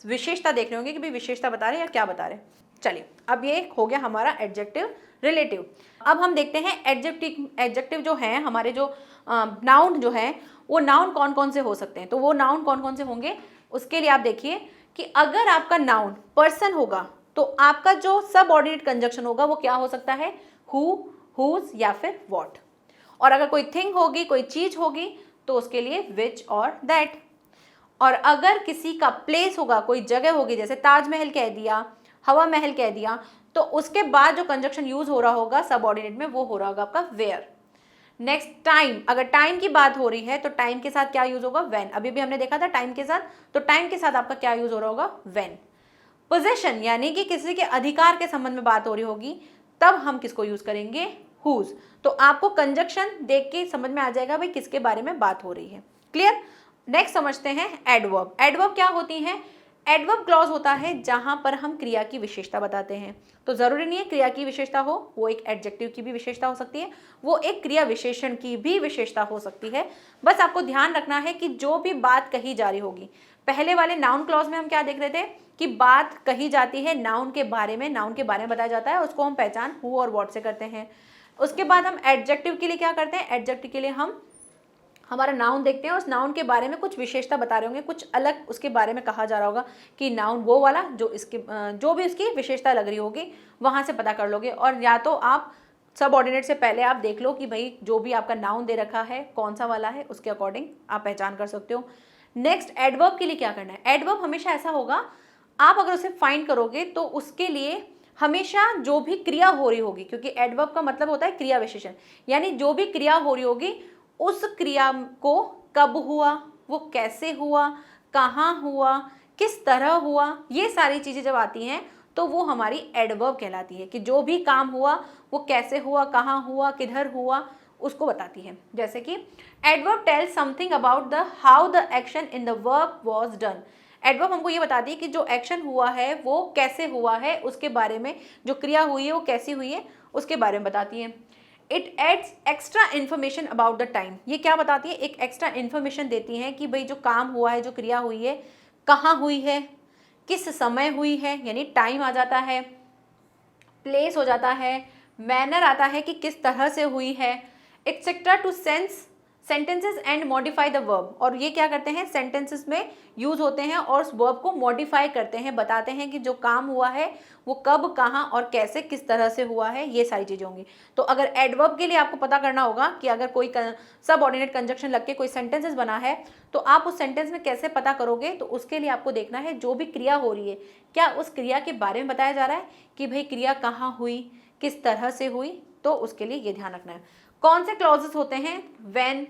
विशेषता देख रहे होंगे कि भाई विशेषता बता रहे हैं या क्या बता रहे हैं। चलिए, अब ये हो गया हमारा एडजेक्टिव रिलेटिव। अब हम देखते हैं एडजेक्टिव जो है हमारे, जो नाउन जो है वो नाउन कौन कौन से हो सकते हैं। तो वो नाउन कौन कौन से होंगे, उसके लिए आप देखिए कि अगर आपका नाउन पर्सन होगा तो आपका जो सबऑर्डिनेट कंजक्शन होगा वो क्या हो सकता है, हु, हुज या फिर व्हाट। और अगर कोई थिंग होगी, कोई चीज होगी, तो उसके लिए विच और दैट। और अगर किसी का प्लेस होगा, कोई जगह होगी, जैसे ताजमहल कह दिया, हवा महल कह दिया, तो उसके बाद जो कंजक्शन यूज हो रहा होगा सबऑर्डिनेट में वो हो रहा होगा आपका वेयर। नेक्स्ट टाइम, अगर टाइम की बात हो रही है तो टाइम के साथ क्या यूज होगा, व्हेन। अभी भी हमने देखा था टाइम के साथ, तो टाइम के साथ आपका क्या यूज हो रहा होगा, व्हेन। पोजीशन, यानी कि किसी के अधिकार के संबंध में बात हो रही होगी, तब हम किसको यूज करेंगे, हुज। तो आपको कंजक्शन देख के समझ में आ जाएगा भाई किसके बारे में बात हो रही है। क्लियर। नेक्स्ट समझते हैं एडवर्ब। एडवर्ब क्या होती है, एडवर्ब क्लॉज होता है जहां पर हम क्रिया की विशेषता बताते हैं। तो जरूरी नहीं है क्रिया की विशेषता हो, वो एक एडजेक्टिव की भी विशेषता हो सकती है, वो एक क्रिया विशेषण की भी विशेषता हो सकती है। बस आपको ध्यान रखना है कि जो भी बात कही जा रही होगी, पहले वाले नाउन क्लॉज में हम क्या देख रहे थे कि बात कही जाती है नाउन के बारे में, नाउन के बारे में बताया जाता है, उसको हम पहचान हु और व्हाट से करते हैं। उसके बाद हम एडजेक्टिव के लिए क्या करते हैं, एडजेक्टिव के लिए हम हमारा नाउन देखते हैं, उस नाउन के बारे में कुछ विशेषता बता रहे होंगे, कुछ अलग उसके बारे में कहा जा रहा होगा कि नाउन वो वाला जो इसके जो भी उसकी विशेषता लग रही होगी वहाँ से पता कर लोगे। और या तो आप सबऑर्डिनेट से पहले आप देख लो कि भाई जो भी आपका नाउन दे रखा है कौन सा वाला है, उसके अकॉर्डिंग आप पहचान कर सकते हो। नेक्स्ट एडवर्ब के लिए क्या करना है, एडवर्ब हमेशा ऐसा होगा, आप अगर उसे फाइंड करोगे तो उसके लिए हमेशा जो भी क्रिया हो रही होगी, क्योंकि एडवर्ब का मतलब होता है क्रिया विशेषण, यानी जो भी क्रिया हो रही होगी उस क्रिया को कब हुआ, वो कैसे हुआ, कहाँ हुआ, किस तरह हुआ, ये सारी चीज़ें जब आती हैं तो वो हमारी एडवर्ब कहलाती है कि जो भी काम हुआ वो कैसे हुआ, कहाँ हुआ, किधर हुआ, उसको बताती है। जैसे कि adverb tells something about the how the action in the work was done. Adverb हमको ये बताती है कि जो एक्शन हुआ है वो कैसे हुआ है, उसके बारे में, जो क्रिया हुई है वो कैसी हुई है उसके बारे में बताती है। It adds extra information about the time. ये क्या बताती है, एक एक्स्ट्रा इन्फॉर्मेशन देती है कि भाई जो काम हुआ है, जो क्रिया हुई है, कहाँ हुई है, किस समय हुई है, यानी टाइम आ जाता है, प्लेस हो जाता है, मैनर आता है कि किस तरह से हुई है, etcetera two sentences and modify the verb. और ये क्या करते हैं, सेंटेंसेस में यूज होते हैं और उस वर्ब को मॉडिफाई करते हैं, बताते हैं कि जो काम हुआ है वो कब, कहाँ और कैसे, किस तरह से हुआ है, ये सारी चीज़ें होंगी। तो अगर एडवर्ब के लिए आपको पता करना होगा कि अगर कोई सबऑर्डिनेट कंजक्शन लग के कोई सेंटेंसेस बना है तो आप उस सेंटेंस में कैसे पता करोगे, तो उसके लिए आपको देखना है जो भी क्रिया हो रही है क्या उस क्रिया के बारे में बताया जा रहा है कि भाई क्रिया कहाँ हुई, किस तरह से हुई, तो उसके लिए ये ध्यान रखना है। कौन से क्लॉजेस होते हैं, when,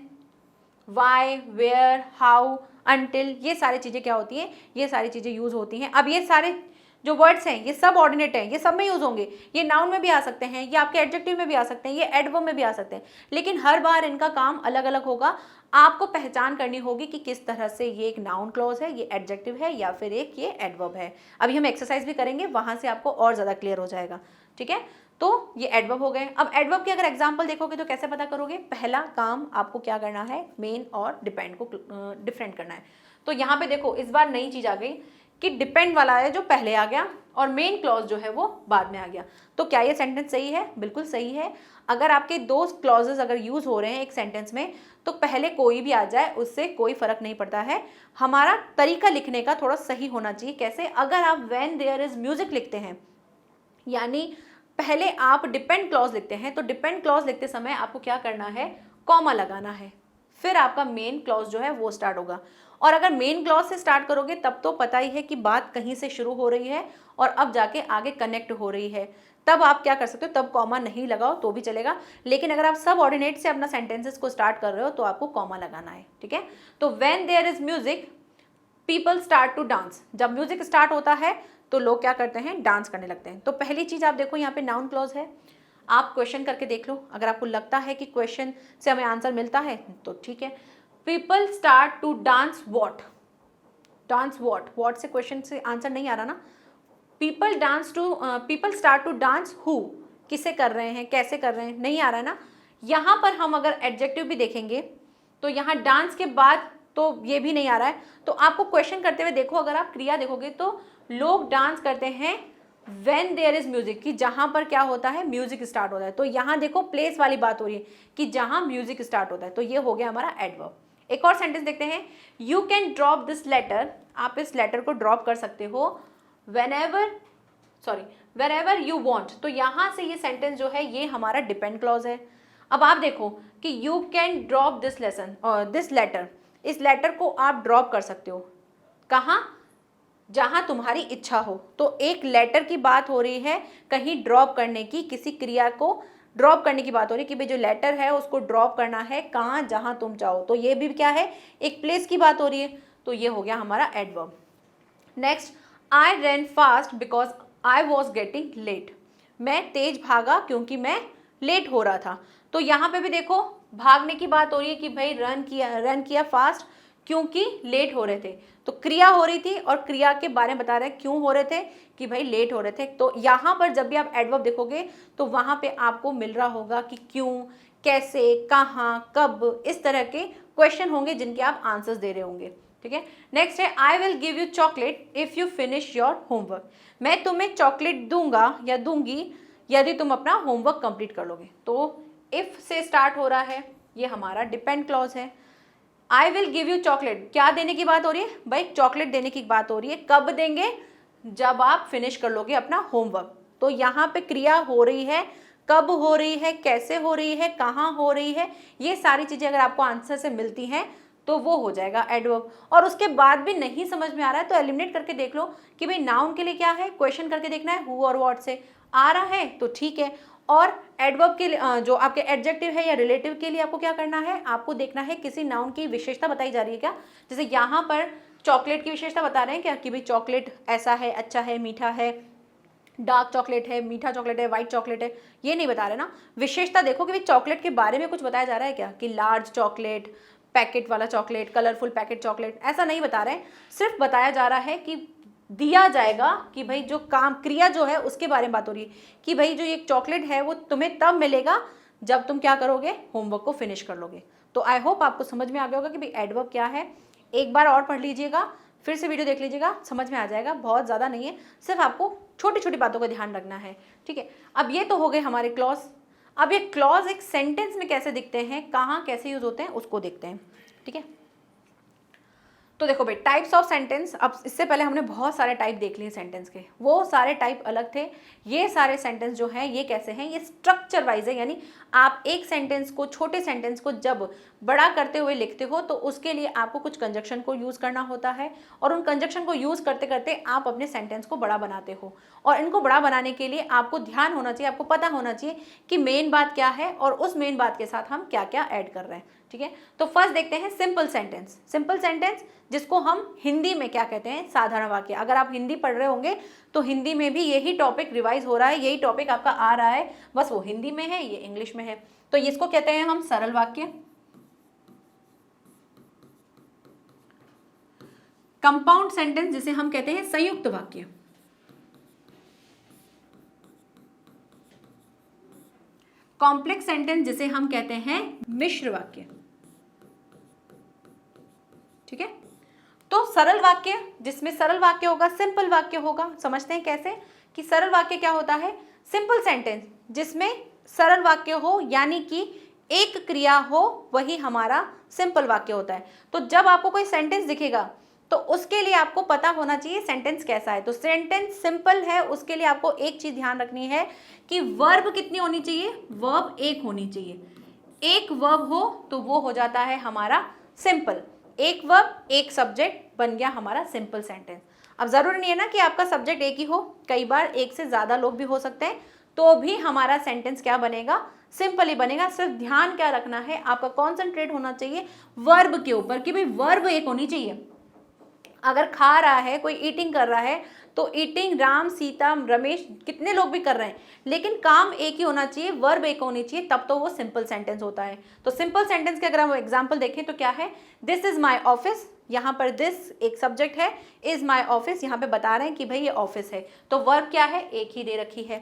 why, where, how, until, ये सारी चीज़ें क्या होती हैं, ये सारी चीज़ें यूज होती हैं। अब ये सारे जो वर्ड्स हैं ये सब ऑर्डिनेट हैं, ये सब में यूज होंगे, ये नाउन में भी आ सकते हैं, ये आपके एडजेक्टिव में भी आ सकते हैं, ये एडवर्ब में भी आ सकते हैं, लेकिन हर बार इनका काम अलग अलग होगा। आपको पहचान करनी होगी कि किस तरह से ये एक नाउन क्लॉज है, ये एडजेक्टिव है या फिर एक ये एडवर्ब है। अभी हम एक्सरसाइज भी करेंगे, वहाँ से आपको और ज़्यादा क्लियर हो जाएगा। ठीक है, तो ये एडवर्ब हो गए। अब एडवर्ब के अगर एग्जांपल देखोगे तो कैसे पता करोगे, पहला काम आपको क्या करना है, मेन और डिपेंड को डिफरेंट करना है। तो यहाँ पे देखो इस बार नई चीज़ आ गई कि डिपेंड वाला है जो पहले आ गया और मेन क्लॉज जो है वो बाद में आ गया। तो क्या ये सेंटेंस सही है, बिल्कुल सही है। अगर आपके दो क्लॉजेस अगर यूज हो रहे हैं एक सेंटेंस में तो पहले कोई भी आ जाए उससे कोई फर्क नहीं पड़ता है। हमारा तरीका लिखने का थोड़ा सही होना चाहिए। कैसे? अगर आप व्हेन देयर इज म्यूजिक लिखते हैं, यानी पहले आप डिपेंड क्लॉज लिखते हैं, तो डिपेंड क्लॉज लिखते समय आपको क्या करना है, कॉमा लगाना है, फिर आपका मेन क्लॉज जो है वो स्टार्ट होगा। और अगर मेन क्लॉज से स्टार्ट करोगे तब तो पता ही है कि बात कहीं से शुरू हो रही है और अब जाके आगे कनेक्ट हो रही है, तब आप क्या कर सकते हो, तब कॉमा नहीं लगाओ तो भी चलेगा। लेकिन अगर आप सब ऑर्डिनेट से अपना सेंटेंसेस को स्टार्ट कर रहे हो तो आपको कॉमा लगाना है, ठीक है। तो when there is music people start to dance, जब म्यूजिक स्टार्ट होता है तो लोग क्या करते हैं, डांस करने लगते हैं। तो पहली चीज आप देखो यहाँ पे नाउन क्लॉज है, आप क्वेश्चन करके देख लो, अगर आपको लगता है कि क्वेश्चन से हमें आंसर मिलता है तो ठीक है। People start to dance what, dance what से क्वेश्चन से आंसर नहीं आ रहा ना। People start to dance who, किसे कर रहे हैं, कैसे कर रहे हैं, नहीं आ रहा है ना। यहाँ पर हम अगर एडजेक्टिव भी देखेंगे तो यहाँ डांस के बाद तो ये भी नहीं आ रहा है। तो आपको क्वेश्चन करते हुए देखो, अगर आप क्रिया देखोगे तो लोग डांस करते हैं व्हेन देयर इज म्यूजिक, कि जहां पर क्या होता है, म्यूजिक स्टार्ट होता है। तो यहाँ देखो प्लेस वाली बात हो रही है कि जहां म्यूजिक स्टार्ट होता है, तो ये हो गया हमारा एडवर्ब। एक और सेंटेंस देखते हैं, you can drop this letter, आप इस लेटर को ड्रॉप कर सकते हो wherever you want। तो यहाँ से ये सेंटेंस जो है ये हमारा डिपेंड क्लॉज है। अब आप देखो कि you can drop this letter, इस लेटर को आप ड्रॉप कर सकते हो कहाँ, जहां तुम्हारी इच्छा हो। तो एक लेटर की बात हो रही है, कहीं ड्रॉप करने की, किसी क्रिया को ड्रॉप करने की बात हो रही है कि भाई जो लेटर है उसको ड्रॉप करना है कहाँ, जहां तुम चाहो। तो ये भी क्या है, एक प्लेस की बात हो रही है। तो ये हो गया हमारा adverb. Next, I ran fast because I was getting late, मैं तेज भागा क्योंकि मैं लेट हो रहा था। तो यहाँ पे भी देखो भागने की बात हो रही है कि भाई रन किया फास्ट क्योंकि लेट हो रहे थे। तो क्रिया हो रही थी और क्रिया के बारे में बता रहे हैं क्यों हो रहे थे, कि भाई लेट हो रहे थे। तो यहाँ पर जब भी आप एडवर्ब देखोगे तो वहाँ पे आपको मिल रहा होगा कि क्यों, कैसे, कहाँ, कब, इस तरह के क्वेश्चन होंगे जिनके आप आंसर्स दे रहे होंगे, ठीक है। नेक्स्ट है, I will give you chocolate if you finish your homework, मैं तुम्हें चॉकलेट दूंगा या दूंगी यदि तुम अपना होमवर्क कंप्लीट कर लोगे। तो इफ से स्टार्ट हो रहा है, ये हमारा डिपेंड क्लॉज है। I will give you chocolate, क्या देने की बात हो रही है भाई, चॉकलेट देने की बात हो रही है। कब देंगे, जब आप फिनिश कर लोगे अपना होमवर्क। तो यहाँ पे क्रिया हो रही है, कब हो रही है, कैसे हो रही है, कहाँ हो रही है, ये सारी चीजें अगर आपको आंसर से मिलती हैं तो वो हो जाएगा एडवर्ब। और उसके बाद भी नहीं समझ में आ रहा है तो एलिमिनेट करके देख लो कि भाई नाउन के लिए क्या है, क्वेश्चन करके देखना है हु और व्हाट से, आ रहा है तो ठीक है। और एडवर्ब के लिए जो आपके एडजेक्टिव है या रिलेटिव के लिए आपको क्या करना है, आपको देखना है किसी नाउन की विशेषता बताई जा रही है क्या। जैसे यहाँ पर चॉकलेट की विशेषता बता रहे हैं क्या कि भाई चॉकलेट ऐसा है, अच्छा है, मीठा है, डार्क चॉकलेट है, मीठा चॉकलेट है, व्हाइट चॉकलेट है, ये नहीं बता रहे ना। विशेषता देखो कि भाई चॉकलेट के बारे में कुछ बताया जा रहा है क्या, कि लार्ज चॉकलेट, पैकेट वाला चॉकलेट, कलरफुल पैकेट चॉकलेट, ऐसा नहीं बता रहे हैं। सिर्फ बताया जा रहा है कि दिया जाएगा कि भाई जो काम क्रिया जो है उसके बारे में बात हो रही है कि भाई जो ये चॉकलेट है वो तुम्हें तब मिलेगा जब तुम क्या करोगे, होमवर्क को फिनिश कर लोगे। तो आई होप आपको समझ में आ गया होगा कि भाई एडवर्ब क्या है। एक बार और पढ़ लीजिएगा, फिर से वीडियो देख लीजिएगा, समझ में आ जाएगा। बहुत ज़्यादा नहीं है, सिर्फ आपको छोटी छोटी बातों का ध्यान रखना है, ठीक है। अब ये तो हो गए हमारे क्लॉज। अब ये क्लॉज एक सेंटेंस में कैसे दिखते हैं, कहाँ कैसे यूज होते हैं, उसको देखते हैं, ठीक है। तो देखो भाई टाइप्स ऑफ सेंटेंस, अब इससे पहले हमने बहुत सारे टाइप देख लिए सेंटेंस के, वो सारे टाइप अलग थे। ये सारे सेंटेंस जो हैं ये कैसे हैं, ये स्ट्रक्चर वाइज है, यानी आप एक सेंटेंस को, छोटे सेंटेंस को जब बड़ा करते हुए लिखते हो तो उसके लिए आपको कुछ कंजक्शन को यूज़ करना होता है, और उन कंजक्शन को यूज़ करते करते आप अपने सेंटेंस को बड़ा बनाते हो। और इनको बड़ा बनाने के लिए आपको ध्यान होना चाहिए, आपको पता होना चाहिए कि मेन बात क्या है और उस मेन बात के साथ हम क्या क्या ऐड कर रहे हैं, ठीक है। तो फर्स्ट देखते हैं सिंपल सेंटेंस। सिंपल सेंटेंस जिसको हम हिंदी में क्या कहते हैं, साधारण वाक्य। अगर आप हिंदी पढ़ रहे होंगे तो हिंदी में भी यही टॉपिक रिवाइज हो रहा है, यही टॉपिक आपका आ रहा है, बस वो हिंदी में है, ये इंग्लिश में है। तो इसको कहते हैं हम सरल वाक्य। कंपाउंड सेंटेंस जिसे हम कहते हैं संयुक्त वाक्य। कॉम्प्लेक्स सेंटेंस जिसे हम कहते हैं मिश्र वाक्य, ठीक है। तो सरल वाक्य, जिसमें सरल वाक्य होगा, सिंपल वाक्य होगा। समझते हैं कैसे, कि सरल वाक्य क्या होता है, सिंपल सेंटेंस जिसमें सरल वाक्य हो यानी कि एक क्रिया हो, वही हमारा सिंपल वाक्य होता है। तो जब आपको कोई सेंटेंस दिखेगा तो उसके लिए आपको पता होना चाहिए सेंटेंस कैसा है। तो सेंटेंस सिंपल है उसके लिए आपको एक चीज ध्यान रखनी है कि वर्ब कितनी होनी चाहिए, वर्ब एक होनी चाहिए। एक वर्ब हो तो वो हो जाता है हमारा सिंपल। एक वर्ब एक सब्जेक्ट बन गया हमारा सिंपल सेंटेंस। अब जरूरी नहीं है ना कि आपका सब्जेक्ट एक ही हो, कई बार एक से ज्यादा लोग भी हो सकते हैं, तो भी हमारा सेंटेंस क्या बनेगा, सिंपल ही बनेगा। सिर्फ ध्यान क्या रखना है, आपका कॉन्सेंट्रेट होना चाहिए वर्ब के ऊपर कि भाई वर्ब एक होनी चाहिए। अगर खा रहा है कोई, ईटिंग कर रहा है, तो ईटिंग राम सीता रमेश कितने लोग भी कर रहे हैं, लेकिन काम एक ही होना चाहिए, वर्ब एक होनी चाहिए, तब तो वो सिंपल सेंटेंस होता है। तो सिंपल सेंटेंस के अगर हम एग्जांपल देखें तो क्या है, दिस इज माय ऑफिस, यहाँ पर दिस एक सब्जेक्ट है, इज माय ऑफिस यहाँ पे बता रहे हैं कि भाई ये ऑफिस है, तो वर्ब क्या है, एक ही दे रखी है।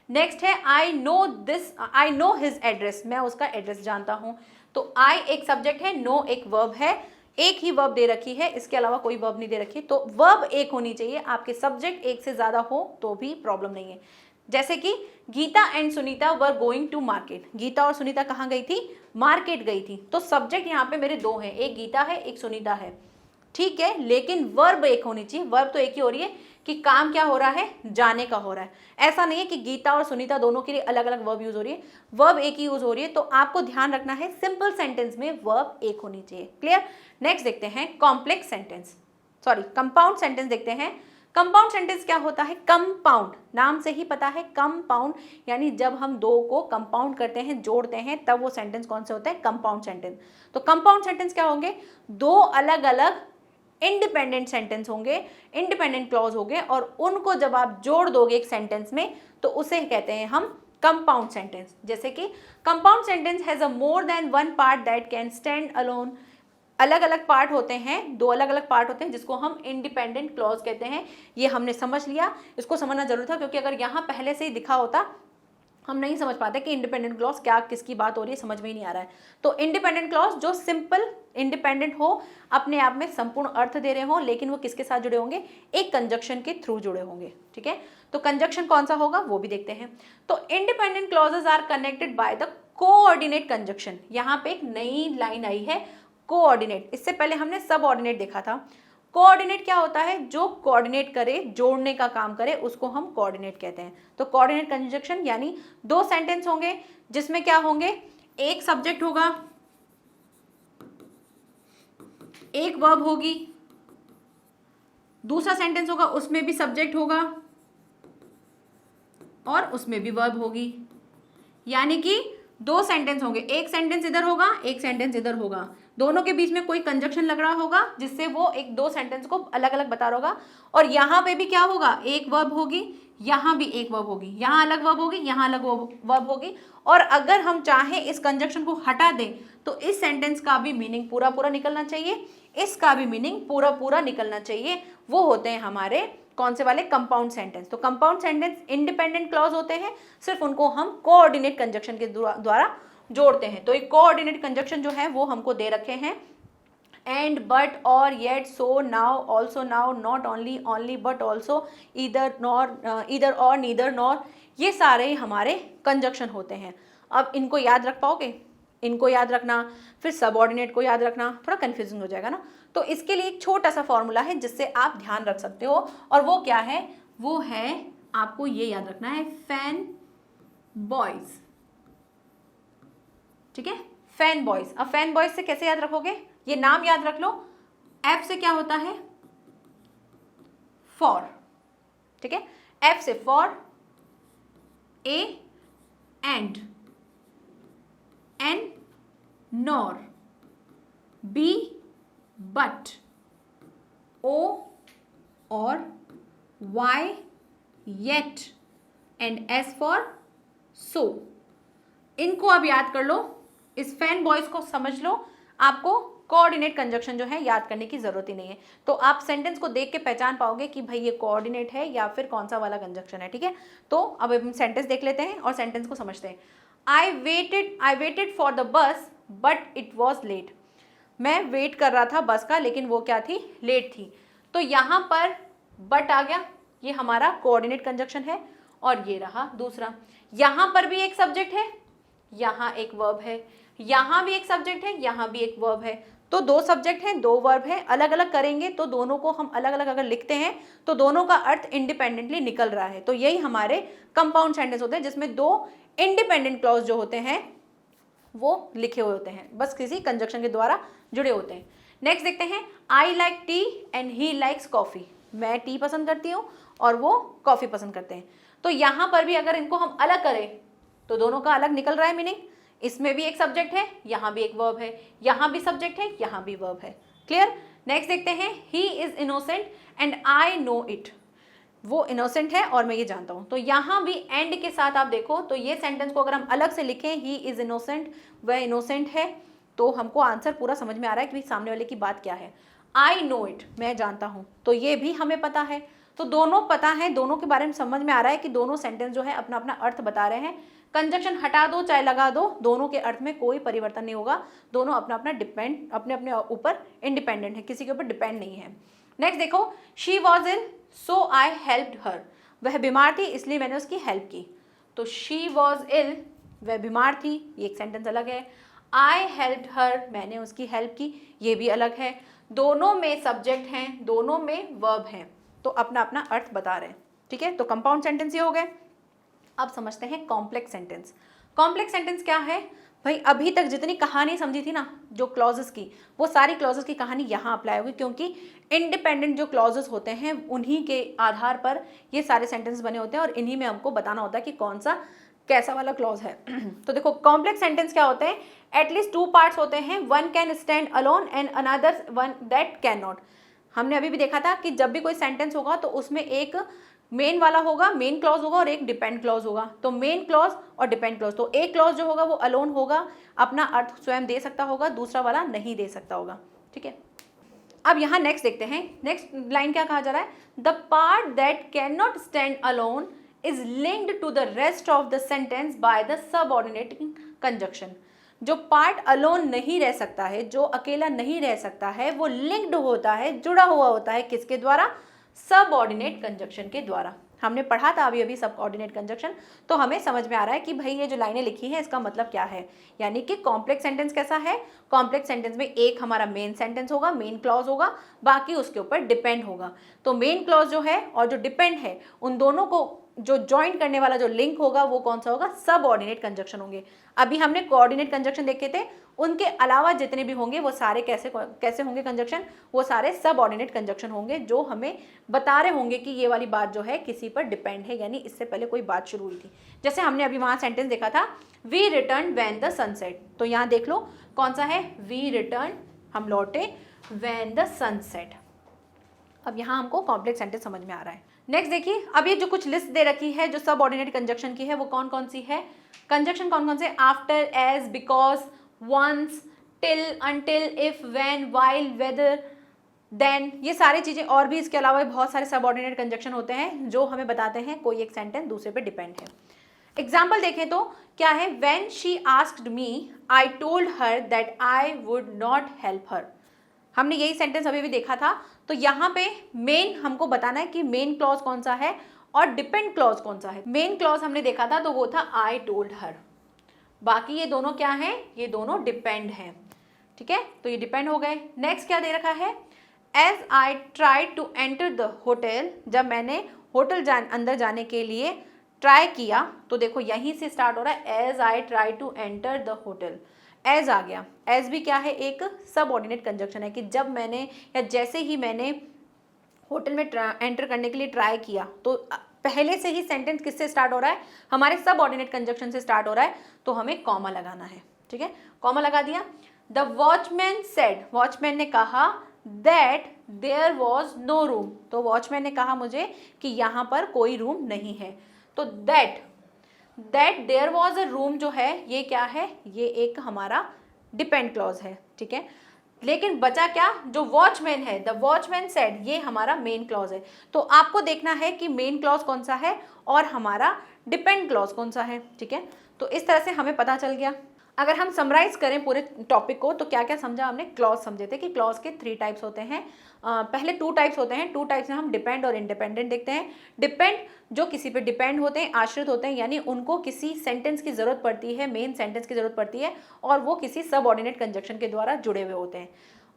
नेक्स्ट है आई नो हिज एड्रेस, मैं उसका एड्रेस जानता हूं। तो आई एक सब्जेक्ट है, नो एक वर्ब है, एक ही वर्ब दे रखी है, इसके अलावा कोई वर्ब नहीं दे रखी। तो वर्ब एक होनी चाहिए, आपके सब्जेक्ट एक से ज्यादा हो तो भी प्रॉब्लम नहीं है। जैसे कि Geeta and Sunita were going to market, Geeta और सुनीता कहाँ गई थी, मार्केट गई थी। तो सब्जेक्ट यहाँ पे मेरे दो हैं, एक गीता है एक सुनीता है, ठीक है, लेकिन वर्ब एक होनी चाहिए। वर्ब तो एक ही हो रही है कि काम क्या हो रहा है, जाने का हो रहा है। ऐसा नहीं है कि गीता और सुनीता दोनों के लिए अलग अलग वर्ब यूज हो रही है, वर्ब एक ही यूज हो रही है। तो आपको ध्यान रखना है सिंपल सेंटेंस में वर्ब एक होनी चाहिए। क्लियर। नेक्स्ट देखते हैं complex sentence, sorry compound sentence देखते हैं। कंपाउंड सेंटेंस क्या होता है, कंपाउंड, नाम से ही पता है कंपाउंड, यानी जब हम दो को कंपाउंड करते हैं, जोड़ते हैं, तब वो सेंटेंस कौन से होते हैं, कंपाउंड सेंटेंस। तो कंपाउंड सेंटेंस क्या होंगे, दो अलग अलग इंडिपेंडेंट सेंटेंस होंगे, इंडिपेंडेंट क्लॉज होंगे, और उनको जब आप जोड़ दोगे एक सेंटेंस में तो उसे कहते हैं हम कंपाउंड सेंटेंस। जैसे कि compound sentence has a more than one part that can stand alone, अलग अलग पार्ट होते हैं, दो अलग अलग पार्ट होते हैं, जिसको हम इंडिपेंडेंट क्लॉज कहते हैं। ये हमने समझ लिया, इसको समझना जरूरी था, क्योंकि अगर यहाँ पहले से ही दिखा होता हम नहीं समझ पाते कि इंडिपेंडेंट क्लॉज क्या, किसकी बात हो रही है, समझ में ही नहीं आ रहा है। तो इंडिपेंडेंट क्लॉज जो सिंपल इंडिपेंडेंट हो, अपने आप में संपूर्ण अर्थ दे रहे हो, लेकिन वो किसके साथ जुड़े होंगे, एक कंजक्शन के थ्रू जुड़े होंगे। ठीक है, तो कंजक्शन कौन सा होगा वो भी देखते हैं। तो independent clauses are connected by the coordinate conjunction. यहाँ पे एक नई लाइन आई है, कोऑर्डिनेट। इससे पहले हमने सब ऑर्डिनेट देखा था। कोऑर्डिनेट क्या होता है, जो कोऑर्डिनेट करे, जोड़ने का काम करे, उसको हम कोऑर्डिनेट कहते हैं। तो कोऑर्डिनेट कंजक्शन यानी दो सेंटेंस होंगे जिसमें क्या होंगे, एक सब्जेक्ट होगा, एक वर्ब होगी, दूसरा सेंटेंस होगा उसमें भी सब्जेक्ट होगा और उसमें भी वर्ब होगी। यानी कि दो सेंटेंस होंगे, एक सेंटेंस इधर होगा, एक सेंटेंस इधर होगा, दोनों के बीच में कोई कंजक्शन लग रहा होगा जिससे वो एक दो सेंटेंस को अलग अलग बता रहा होगा। और यहाँ पे भी क्या होगा, एक वर्ब होगी, यहाँ भी एक वर्ब होगी, यहाँ अलग वर्ब होगी, यहाँ अलग वर्ब होगी। और अगर हम चाहें इस कंजक्शन को हटा दें तो इस सेंटेंस का भी मीनिंग पूरा पूरा निकलना चाहिए, इसका भी मीनिंग पूरा पूरा निकलना चाहिए। वो होते हैं हमारे कौन से वाले, कंपाउंड सेंटेंस। तो कंपाउंड सेंटेंस इंडिपेंडेंट क्लॉज होते हैं, सिर्फ उनको हम कोऑर्डिनेट कंजक्शन के द्वारा जोड़ते हैं। तो एक कोऑर्डिनेट कंजक्शन जो है वो हमको दे रखे हैं, एंड, बट, और, yet, so, now, also, now, not only, only, but also, either, nor, either और, नीदर, नॉर, ये सारे हमारे कंजक्शन होते हैं। अब इनको याद रख पाओगे, इनको याद रखना, फिर सबऑर्डिनेट को याद रखना थोड़ा कंफ्यूजिंग हो जाएगा ना। तो इसके लिए एक छोटा सा फॉर्मूला है जिससे आप ध्यान रख सकते हो, और वो क्या है, वो है आपको ये याद रखना है, फैन बॉयज। ठीक है, फैन बॉयज। अब फैन बॉयज से कैसे याद रखोगे, ये नाम याद रख लो, एफ से क्या होता है, फॉर। ठीक है, एफ से for, A and, N nor, B but, O or, Y yet, and S for so. इनको अब याद कर लो, इस फैन बॉयज को समझ लो, आपको कोऑर्डिनेट कंजक्शन जो है याद करने की जरूरत ही नहीं है। तो आप सेंटेंस को देख के पहचान पाओगे कि भाई ये कोऑर्डिनेट है या फिर कौन सा वाला कंजक्शन है। ठीक है, तो अब हम सेंटेंस देख लेते हैं और सेंटेंस को समझते हैं। I waited for the bus but it was late. मैं वेट कर रहा था बस का, लेकिन वो क्या थी, लेट थी। तो यहाँ पर बट आ गया, ये हमारा कोऑर्डिनेट कंजक्शन है, और ये रहा दूसरा। यहाँ पर भी एक सब्जेक्ट है, यहाँ एक वर्ब है, यहाँ भी एक सब्जेक्ट है, यहाँ भी एक वर्ब है। तो दो सब्जेक्ट हैं, दो वर्ब हैं, अलग अलग करेंगे तो दोनों को हम अलग अलग अगर लिखते हैं तो दोनों का अर्थ इंडिपेंडेंटली निकल रहा है। तो यही हमारे कंपाउंड सेंटेंस होते हैं जिसमें दो इंडिपेंडेंट क्लॉज जो होते हैं वो लिखे हुए होते हैं, बस किसी कंजक्शन के द्वारा जुड़े होते हैं। नेक्स्ट देखते हैं, I like T and he likes coffee. मैं टी पसंद करती हूँ और वो कॉफ़ी पसंद करते हैं। तो यहाँ पर भी अगर इनको हम अलग करें तो दोनों का अलग निकल रहा है मीनिंग। इसमें भी एक सब्जेक्ट है, यहाँ भी एक वर्ब है, यहाँ भी सब्जेक्ट है, यहाँ भी वर्ब है। क्लियर। नेक्स्ट देखते हैं, he is innocent and I know it. वो इनोसेंट है और मैं ये जानता हूँ। तो यहाँ भी एंड के साथ आप देखो तो ये सेंटेंस को अगर हम अलग से लिखें, ही इज इनोसेंट, वह इनोसेंट है, तो हमको आंसर पूरा समझ में आ रहा है कि सामने वाले की बात क्या है। आई नो इट, मैं जानता हूँ, तो ये भी हमें पता है। तो दोनों पता है, दोनों के बारे में समझ में आ रहा है कि दोनों सेंटेंस जो है अपना अपना अर्थ बता रहे हैं। कंजक्शन हटा दो चाहे लगा दो, दोनों के अर्थ में कोई परिवर्तन नहीं होगा। दोनों अपना अपना डिपेंड, अपने अपने ऊपर इंडिपेंडेंट है, किसी के ऊपर डिपेंड नहीं है। नेक्स्ट देखो, she was ill so I helped her. वह बीमार थी इसलिए मैंने उसकी हेल्प की। तो शी वॉज इल, वह बीमार थी, ये एक सेंटेंस अलग है। आई हेल्प्ड हर, मैंने उसकी हेल्प की, ये भी अलग है। दोनों में सब्जेक्ट हैं, दोनों में वर्ब हैं, तो अपना अपना अर्थ बता रहे हैं। ठीक है, तो कंपाउंड सेंटेंस ये हो गए। अब समझते हैं कॉम्प्लेक्स सेंटेंस। कॉम्प्लेक्स सेंटेंस क्या है भाई? अभी तक जितनी कहानी समझी थी ना जो क्लॉजेस की, वो सारी क्लॉजेस की कहानी यहाँ अप्लाई होगी, क्योंकि इंडिपेंडेंट जो क्लॉजेस होते हैं उन्हीं के आधार पर ये सारे सेंटेंस बने होते हैं और इन्हीं में हमको बताना होता है कि कौन सा कैसा वाला क्लॉज है। तो देखो, कॉम्प्लेक्स सेंटेंस क्या होते हैं? एटलीस्ट टू पार्ट्स होते हैं, one can stand alone and another one that can not. हमने अभी भी देखा था कि जब भी कोई सेंटेंस होगा तो उसमें एक मेन वाला होगा, मेन क्लॉज होगा, और एक डिपेंड क्लॉज होगा। तो मेन क्लॉज और डिपेंड क्लॉज, तो एक क्लॉज जो होगा वो अलोन होगा, अपना अर्थ स्वयं दे सकता होगा, दूसरा वाला नहीं दे सकता होगा। ठीक है, अब यहाँ नेक्स्ट देखते हैं। नेक्स्ट लाइन क्या कहा जा रहा है? The part that can not stand alone is linked to the rest of the sentence by the subordinating conjunction. जो पार्ट अलोन नहीं रह सकता है, जो अकेला नहीं रह सकता है, वो लिंक्ड होता है, जुड़ा हुआ होता है, किसके द्वारा? सबऑर्डिनेट कंजक्शन के द्वारा। हमने पढ़ा था अभी सबऑर्डिनेट कंजक्शन, तो हमें समझ में आ रहा है कि भाई ये जो लाइनें लिखी हैं इसका मतलब क्या है। यानी कि कॉम्प्लेक्स सेंटेंस कैसा है? कॉम्प्लेक्स सेंटेंस में एक हमारा मेन सेंटेंस होगा, मेन क्लॉज होगा, बाकी उसके ऊपर डिपेंड होगा। तो मेन क्लॉज जो है और जो डिपेंड है, उन दोनों को जो ज्वाइन करने वाला जो लिंक होगा वो कौन सा होगा? सबऑर्डिनेट कंजक्शन होंगे। अभी हमने कोऑर्डिनेट कंजक्शन देखे थे, उनके अलावा जितने भी होंगे वो सारे कैसे होंगे कंजक्शन? वो सारे सबऑर्डिनेट कंजक्शन होंगे, जो हमें बता रहे होंगे कि ये वाली बात जो है किसी पर डिपेंड है, यानी इससे पहले कोई बात शुरू हुई थी। जैसे हमने अभी वहाँ सेंटेंस देखा था, we return when the sunset. तो यहाँ देख लो कौन सा है? वी रिटर्न, हम लौटे, व्हेन द सनसेट। अब यहाँ हमको कॉम्प्लेक्स सेंटेंस समझ में आ रहा है। नेक्स्ट देखिए, अब ये जो कुछ लिस्ट दे रखी है जो सबऑर्डिनेट कंजक्शन की है, वो कौन कौन सी है? कंजक्शन कौन कौन से? After, as, because, once, till, until, if, when, while, whether, then, ये सारी चीजें। और भी इसके अलावा बहुत सारे सबऑर्डिनेट कंजक्शन होते हैं जो हमें बताते हैं कोई एक सेंटेंस दूसरे पे डिपेंड है। एग्जाम्पल देखें तो क्या है? When she asked me I told her that I would not help her. हमने यही सेंटेंस अभी भी देखा था। तो यहाँ पे मेन हमको बताना है कि मेन क्लॉज कौन सा है और डिपेंड क्लॉज कौन सा है। मेन क्लॉज हमने देखा था तो वो था आई टोल्ड हर। बाकी ये दोनों क्या हैं? ये दोनों डिपेंड हैं। ठीक है, तो ये डिपेंड हो गए। नेक्स्ट क्या दे रखा है? As I try to enter the hotel. जब मैंने होटल अंदर जाने के लिए ट्राई किया, तो देखो यहीं से स्टार्ट हो रहा है, as I try to enter the hotel. As आ गया। एज भी क्या है? एक सबऑर्डिनेट कंजक्शन है कि जब मैंने या जैसे ही मैंने होटल में एंटर करने के लिए ट्राई किया, तो पहले से ही सेंटेंस किससे स्टार्ट हो रहा है? हमारे सबऑर्डिनेट कंजक्शन से स्टार्ट हो रहा है, तो हमें कॉमा लगाना है। ठीक है, कॉमा लगा दिया। द वॉचमैन सेड, वॉचमैन ने कहा, that there was no room. तो वॉचमैन ने कहा मुझे कि यहाँ पर कोई रूम नहीं है। तो that there was a room जो है, ये क्या है? ये एक हमारा डिपेंड क्लॉज है। ठीक है, लेकिन बचा क्या? जो वॉचमैन है, द वॉचमैन सेड, ये हमारा मेन क्लॉज है। तो आपको देखना है कि मेन क्लॉज कौन सा है और हमारा डिपेंड क्लॉज कौन सा है। ठीक है, तो इस तरह से हमें पता चल गया। अगर हम समराइज करें पूरे टॉपिक को तो क्या क्या समझा हमने, क्लॉज समझे थे कि क्लॉज के 3 टाइप्स होते हैं। पहले 2 टाइप्स होते हैं, 2 टाइप्स में हम डिपेंड और इंडिपेंडेंट देखते हैं। डिपेंड जो किसी पे डिपेंड होते हैं, आश्रित होते हैं, यानी उनको किसी सेंटेंस की जरूरत पड़ती है, मेन सेंटेंस की जरूरत पड़ती है और वो किसी सबऑर्डिनेट कंजक्शन के द्वारा जुड़े हुए होते हैं।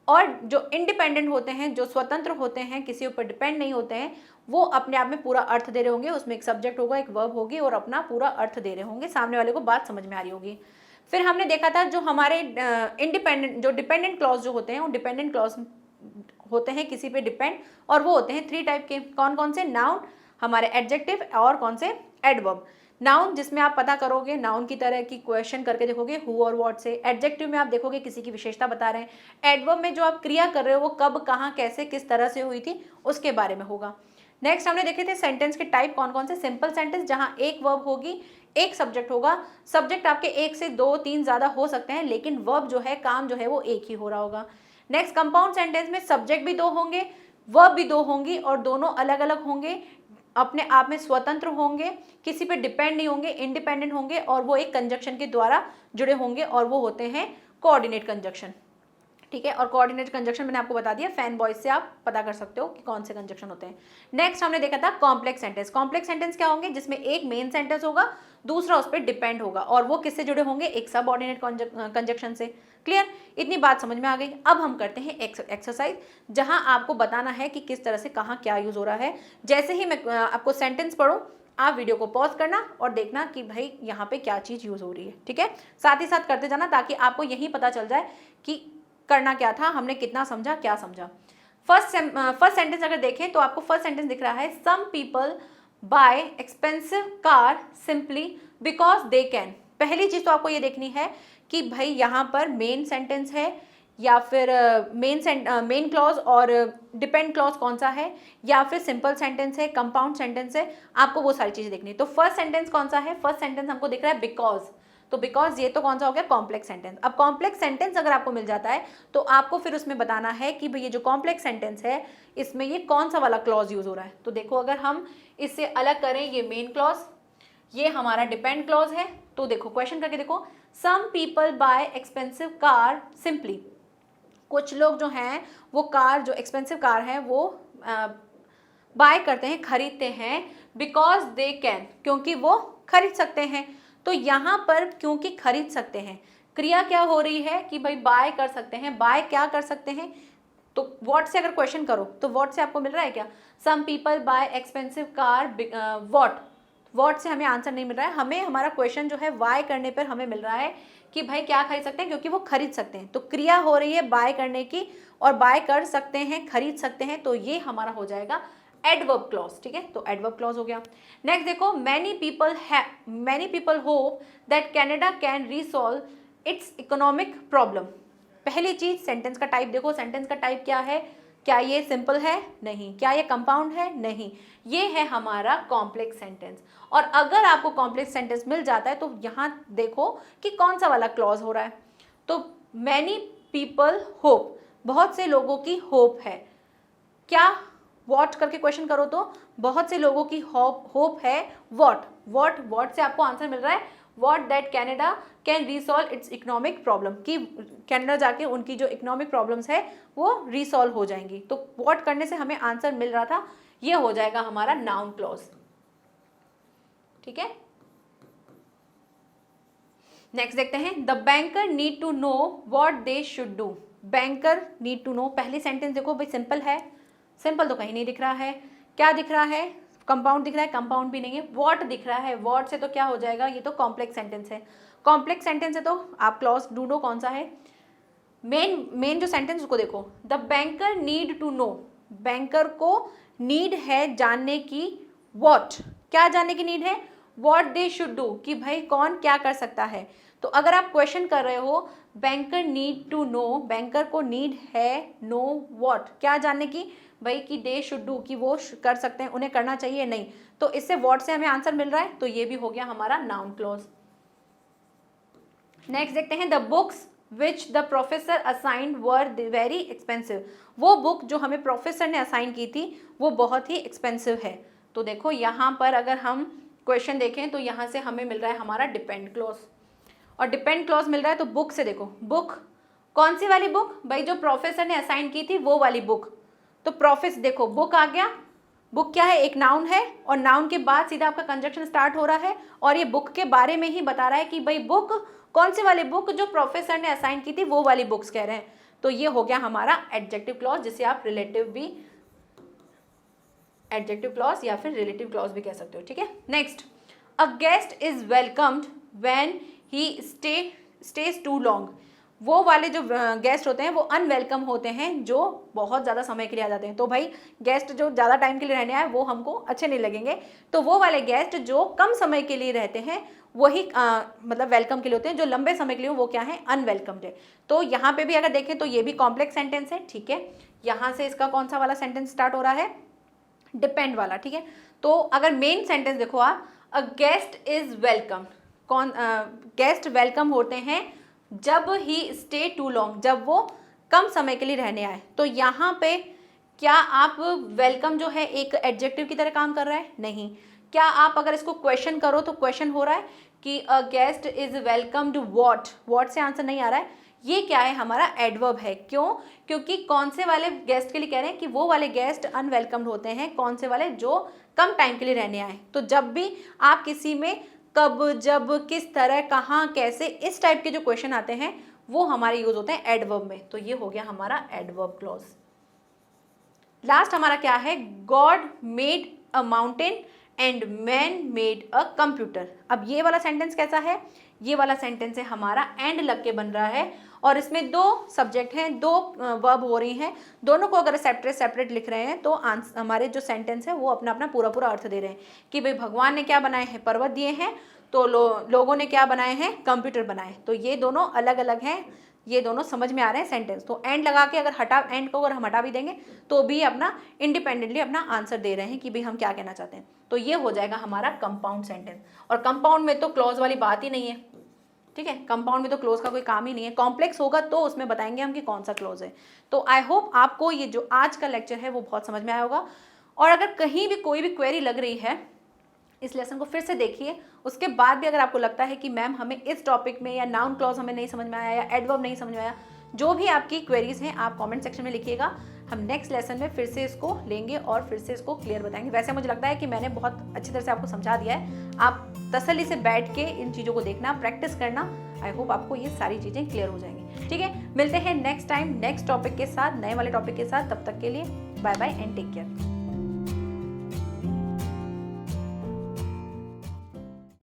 और जो इंडिपेंडेंट होते हैं, जो स्वतंत्र होते हैं, किसी ऊपर डिपेंड नहीं होते हैं, वो अपने आप में पूरा अर्थ दे रहे होंगे, उसमें एक सब्जेक्ट होगा, एक वर्ब होगी और अपना पूरा अर्थ दे रहे होंगे, सामने वाले को बात समझ में आ रही होगी। फिर हमने देखा था जो हमारे इंडिपेंडेंट, जो डिपेंडेंट क्लॉज जो होते हैं, वो डिपेंडेंट क्लॉज होते हैं किसी पे डिपेंड, और वो होते हैं 3 टाइप के। कौन कौन से, नाउन, हमारे एडजेक्टिव और कौन से, एडवर्ब। नाउन जिसमें आप पता करोगे, नाउन की तरह की क्वेश्चन करके देखोगे हु और व्हाट से। एडजेक्टिव में आप देखोगे किसी की विशेषता बता रहे हैं। एडवर्ब में जो आप क्रिया कर रहे हो वो कब, कहाँ, कैसे, किस तरह से हुई थी, उसके बारे में होगा। नेक्स्ट हमने देखे थे सेंटेंस के टाइप कौन कौन से। सिंपल सेंटेंस जहां एक वर्ब होगी, एक सब्जेक्ट होगा। सब्जेक्ट आपके 1 से 2 3 ज्यादा हो सकते हैं, लेकिन वर्ब जो है, काम जो है वो एक ही हो रहा होगा। नेक्स्ट कंपाउंड सेंटेंस में सब्जेक्ट भी 2 होंगे, वर्ब भी 2 होंगी और दोनों अलग अलग होंगे, अपने आप में स्वतंत्र होंगे, किसी पे डिपेंड नहीं होंगे, इंडिपेंडेंट होंगे और वो एक कंजक्शन के द्वारा जुड़े होंगे और वो होते हैं कोऑर्डिनेट कंजक्शन। ठीक है, और कोऑर्डिनेट कंजक्शन मैंने आपको बता दिया, फैन बॉयज से आप पता कर सकते हो कि कौन से कंजक्शन होते हैं। नेक्स्ट हमने देखा था कॉम्प्लेक्स सेंटेंस। कॉम्प्लेक्स सेंटेंस क्या होंगे, जिसमें एक मेन सेंटेंस होगा, दूसरा उस पर डिपेंड होगा और वो किससे जुड़े होंगे, एक सब ऑर्डिनेट कंजक्शन से। क्लियर, इतनी बात समझ में आ गई। अब हम करते हैं एक्सरसाइज, जहां आपको बताना है कि किस तरह से कहाँ क्या यूज हो रहा है। जैसे ही मैं आपको सेंटेंस पढ़ूं, आप वीडियो को पॉज करना और देखना कि भाई यहाँ पे क्या चीज यूज हो रही है। ठीक है, साथ ही साथ करते जाना ताकि आपको यही पता चल जाए कि करना क्या था, हमने कितना समझा, क्या समझा। फर्स्ट सेंटेंस अगर देखें तो आपको फर्स्ट सेंटेंस दिख रहा है, some people buy expensive car simply because they can. पहली चीज तो आपको ये देखनी है कि भाई यहाँ पर मेन सेंटेंस है या फिर मेन क्लॉज और डिपेंड क्लॉज कौन सा है, या फिर सिंपल सेंटेंस है, कंपाउंड सेंटेंस है, आपको वो सारी चीजें देखनी है। तो फर्स्ट सेंटेंस कौन सा है, फर्स्ट सेंटेंस हमको दिख रहा है बिकॉज। तो बिकॉज ये तो कौन सा हो गया, कॉम्प्लेक्स सेंटेंस। अब कॉम्प्लेक्स सेंटेंस अगर आपको मिल जाता है तो आपको फिर उसमें बताना है कि भाई ये जो कॉम्प्लेक्स सेंटेंस है इसमें ये कौन सा वाला क्लॉज यूज हो रहा है। तो देखो अगर हम इससे अलग करें, ये मेन क्लॉज, ये हमारा डिपेंड क्लॉज है। तो देखो क्वेश्चन करके देखो, some people buy expensive car simply. कुछ लोग जो हैं वो कार, जो एक्सपेंसिव कार है वो बाय करते हैं, खरीदते हैं, बिकॉज दे कैन, क्योंकि वो खरीद सकते हैं। तो यहाँ पर क्योंकि खरीद सकते हैं, क्रिया क्या हो रही है कि भाई बाय कर सकते हैं। बाय क्या कर सकते हैं, तो व्हाट से अगर क्वेश्चन करो तो व्हाट से आपको मिल रहा है क्या, some people buy expensive car what से हमें आंसर नहीं मिल रहा है। हमें हमारा क्वेश्चन जो है वाई करने पर हमें मिल रहा है कि भाई क्या खरीद सकते हैं, क्योंकि वो खरीद सकते हैं। तो क्रिया हो रही है बाय करने की और बाय कर सकते हैं, खरीद सकते हैं, तो ये हमारा हो जाएगा एडवर्ब क्लॉज। ठीक है, तो एडवर्ब क्लॉज हो गया। नेक्स्ट देखो, many people hope that Canada can resolve it's economic problem. पहली चीज सेंटेंस का टाइप देखो, सेंटेंस का टाइप क्या है, क्या ये सिंपल है, नहीं। क्या ये कंपाउंड है, नहीं। ये है हमारा कॉम्प्लेक्स सेंटेंस। और अगर आपको कॉम्प्लेक्स सेंटेंस मिल जाता है तो यहाँ देखो कि कौन सा वाला क्लॉज हो रहा है। तो मैनी पीपल होप, बहुत से लोगों की होप है। क्या, वॉट करके क्वेश्चन करो तो बहुत से लोगों की होप है। वॉट से आपको आंसर मिल रहा है, what that Canada can resolve it's economic problem, कि कनाडा जाके उनकी जो इकोनॉमिक प्रॉब्लम्स है वो रिसॉल्व हो जाएंगी। तो वॉट करने से हमें आंसर मिल रहा था, ये हो जाएगा हमारा नाउन क्लॉज। ठीक है, नेक्स्ट देखते हैं, the banker need to know what they should do. Banker need to know, पहली सेंटेंस देखो भाई सिंपल है, सिंपल तो कहीं नहीं दिख रहा है। क्या दिख रहा है, कंपाउंड दिख रहा है, कंपाउंड भी नहीं है। व्हाट दिख रहा है, व्हाट से तो क्या हो जाएगा, ये तो कॉम्प्लेक्स सेंटेंस है। कॉम्प्लेक्स सेंटेंस है तो आप क्लॉज ढूंढो कौन सा है। मेन जो सेंटेंस उसको देखो, the banker need to know, banker को नीड है जानने की, व्हाट, क्या जानने की नीड है, व्हाट दे शुड डू, कि भाई कौन क्या कर सकता है। तो अगर आप क्वेश्चन कर रहे हो, banker need to know, banker को नीड है नो व्हाट, क्या जानने की, भाई कि दे शुड डू, कि वो कर सकते हैं, उन्हें करना चाहिए, नहीं। तो इससे व्हाट से हमें आंसर मिल रहा है, तो ये भी हो गया हमारा नाउन क्लॉज। नेक्स्ट देखते हैं, the books which the professor assigned were very expensive. वो बुक जो हमें प्रोफेसर ने असाइन की थी वो बहुत ही एक्सपेंसिव है। तो देखो यहाँ पर अगर हम क्वेश्चन देखें तो यहाँ से हमें मिल रहा है हमारा डिपेंड क्लॉज। और डिपेंड क्लॉज मिल रहा है तो बुक से देखो, बुक कौन सी वाली बुक भाई, जो प्रोफेसर ने असाइन की थी वो वाली बुक। तो प्रोफेसर देखो बुक आ गया, बुक क्या है, एक नाउन है और नाउन के बाद सीधा आपका कंजक्शन स्टार्ट हो रहा है और ये बुक के बारे में ही बता रहा है कि भाई बुक कौन सी वाली बुक, जो प्रोफेसर ने असाइन की थी वो वाली बुक्स कह रहे हैं। तो ये हो गया हमारा एडजेक्टिव क्लॉज, जिसे आप रिलेटिव भी, एडजेक्टिव क्लॉज या फिर रिलेटिव क्लॉज भी कह सकते हो, ठीक है। Next, a guest is welcomed when he stays too long. वो वाले जो गेस्ट होते हैं वो अनवेलकम होते हैं जो बहुत ज़्यादा समय के लिए आ जाते हैं। तो भाई गेस्ट जो ज़्यादा टाइम के लिए रहने आए वो हमको अच्छे नहीं लगेंगे, तो वो वाले गेस्ट जो कम समय के लिए रहते हैं वही मतलब वेलकम के लिए होते हैं, जो लंबे समय के लिए वो क्या है, अनवेलकम्ड है। तो यहाँ पे भी अगर देखें तो ये भी कॉम्प्लेक्स सेंटेंस है, ठीक है। यहाँ से इसका कौन सा वाला सेंटेंस स्टार्ट हो रहा है, डिपेंड वाला, ठीक है। तो अगर मेन सेंटेंस देखो आप, अ गेस्ट इज वेलकम, कौन गेस्ट वेलकम होते हैं जब ही स्टे टू लॉन्ग, जब वो कम समय के लिए रहने आए। तो यहाँ पे क्या आप वेलकम जो है एक एडजेक्टिव की तरह काम कर रहा है, नहीं। क्या आप अगर इसको क्वेश्चन करो तो क्वेश्चन हो रहा है कि अ guest is welcomed what, what से आंसर नहीं आ रहा है, ये क्या है, हमारा एडवर्ब है। क्यों, क्योंकि कौन से वाले गेस्ट के लिए कह रहे हैं कि वो वाले गेस्ट अनवेलकम्ड होते हैं, कौन से वाले, जो कम टाइम के लिए रहने आए। तो जब भी आप किसी में कब, जब, किस तरह, कहाँ, कैसे, इस टाइप के जो क्वेश्चन आते हैं वो हमारे यूज होते हैं एडवर्ब में। तो ये हो गया हमारा एडवर्ब क्लॉज। लास्ट हमारा क्या है, God made a mountain and man made a computer. अब ये वाला सेंटेंस कैसा है, ये वाला सेंटेंस है हमारा एंड लग के बन रहा है और इसमें दो सब्जेक्ट हैं, दो वर्ब हो रही हैं, दोनों को अगर सेपरेट सेपरेट लिख रहे हैं तो हमारे जो सेंटेंस है वो अपना अपना पूरा पूरा अर्थ दे रहे हैं कि भाई भगवान ने क्या बनाए हैं, पर्वत दिए हैं, तो लोगों ने क्या बनाए हैं, कंप्यूटर बनाए। तो ये दोनों अलग अलग हैं, ये दोनों समझ में आ रहे हैं सेंटेंस। तो एंड लगा के अगर एंड को अगर हम हटा भी देंगे तो भी अपना इंडिपेंडेंटली अपना आंसर दे रहे हैं कि भाई हम क्या कहना चाहते हैं। तो ये हो जाएगा हमारा कंपाउंड सेंटेंस। और कंपाउंड में तो क्लॉज वाली बात ही नहीं है, ठीक है। कंपाउंड में तो क्लोज का कोई काम ही नहीं है, कॉम्प्लेक्स होगा तो उसमें बताएंगे हम कि कौन सा क्लोज है। तो आई होप आपको ये जो आज का लेक्चर है वो बहुत समझ में आया होगा। और अगर कहीं भी कोई भी क्वेरी लग रही है, इस लेसन को फिर से देखिए, उसके बाद भी अगर आपको लगता है कि मैम हमें इस टॉपिक में या नाउन क्लॉज हमें नहीं समझ में आया या एडवर्ब नहीं समझ में आया, जो भी आपकी क्वेरीज हैं आप कमेंट सेक्शन में लिखिएगा। हम नेक्स्ट लेसन में फिर से इसको लेंगे और फिर से इसको क्लियर बताएंगे। वैसे मुझे लगता है कि मैंने बहुत अच्छी तरह से आपको समझा दिया है, आप तसल्ली से बैठ के इन चीज़ों को देखना, प्रैक्टिस करना। आई होप आपको ये सारी चीज़ें क्लियर हो जाएंगी, ठीक है। मिलते हैं नेक्स्ट टाइम नेक्स्ट टॉपिक के साथ, नए वाले टॉपिक के साथ। तब तक के लिए bye bye and take care.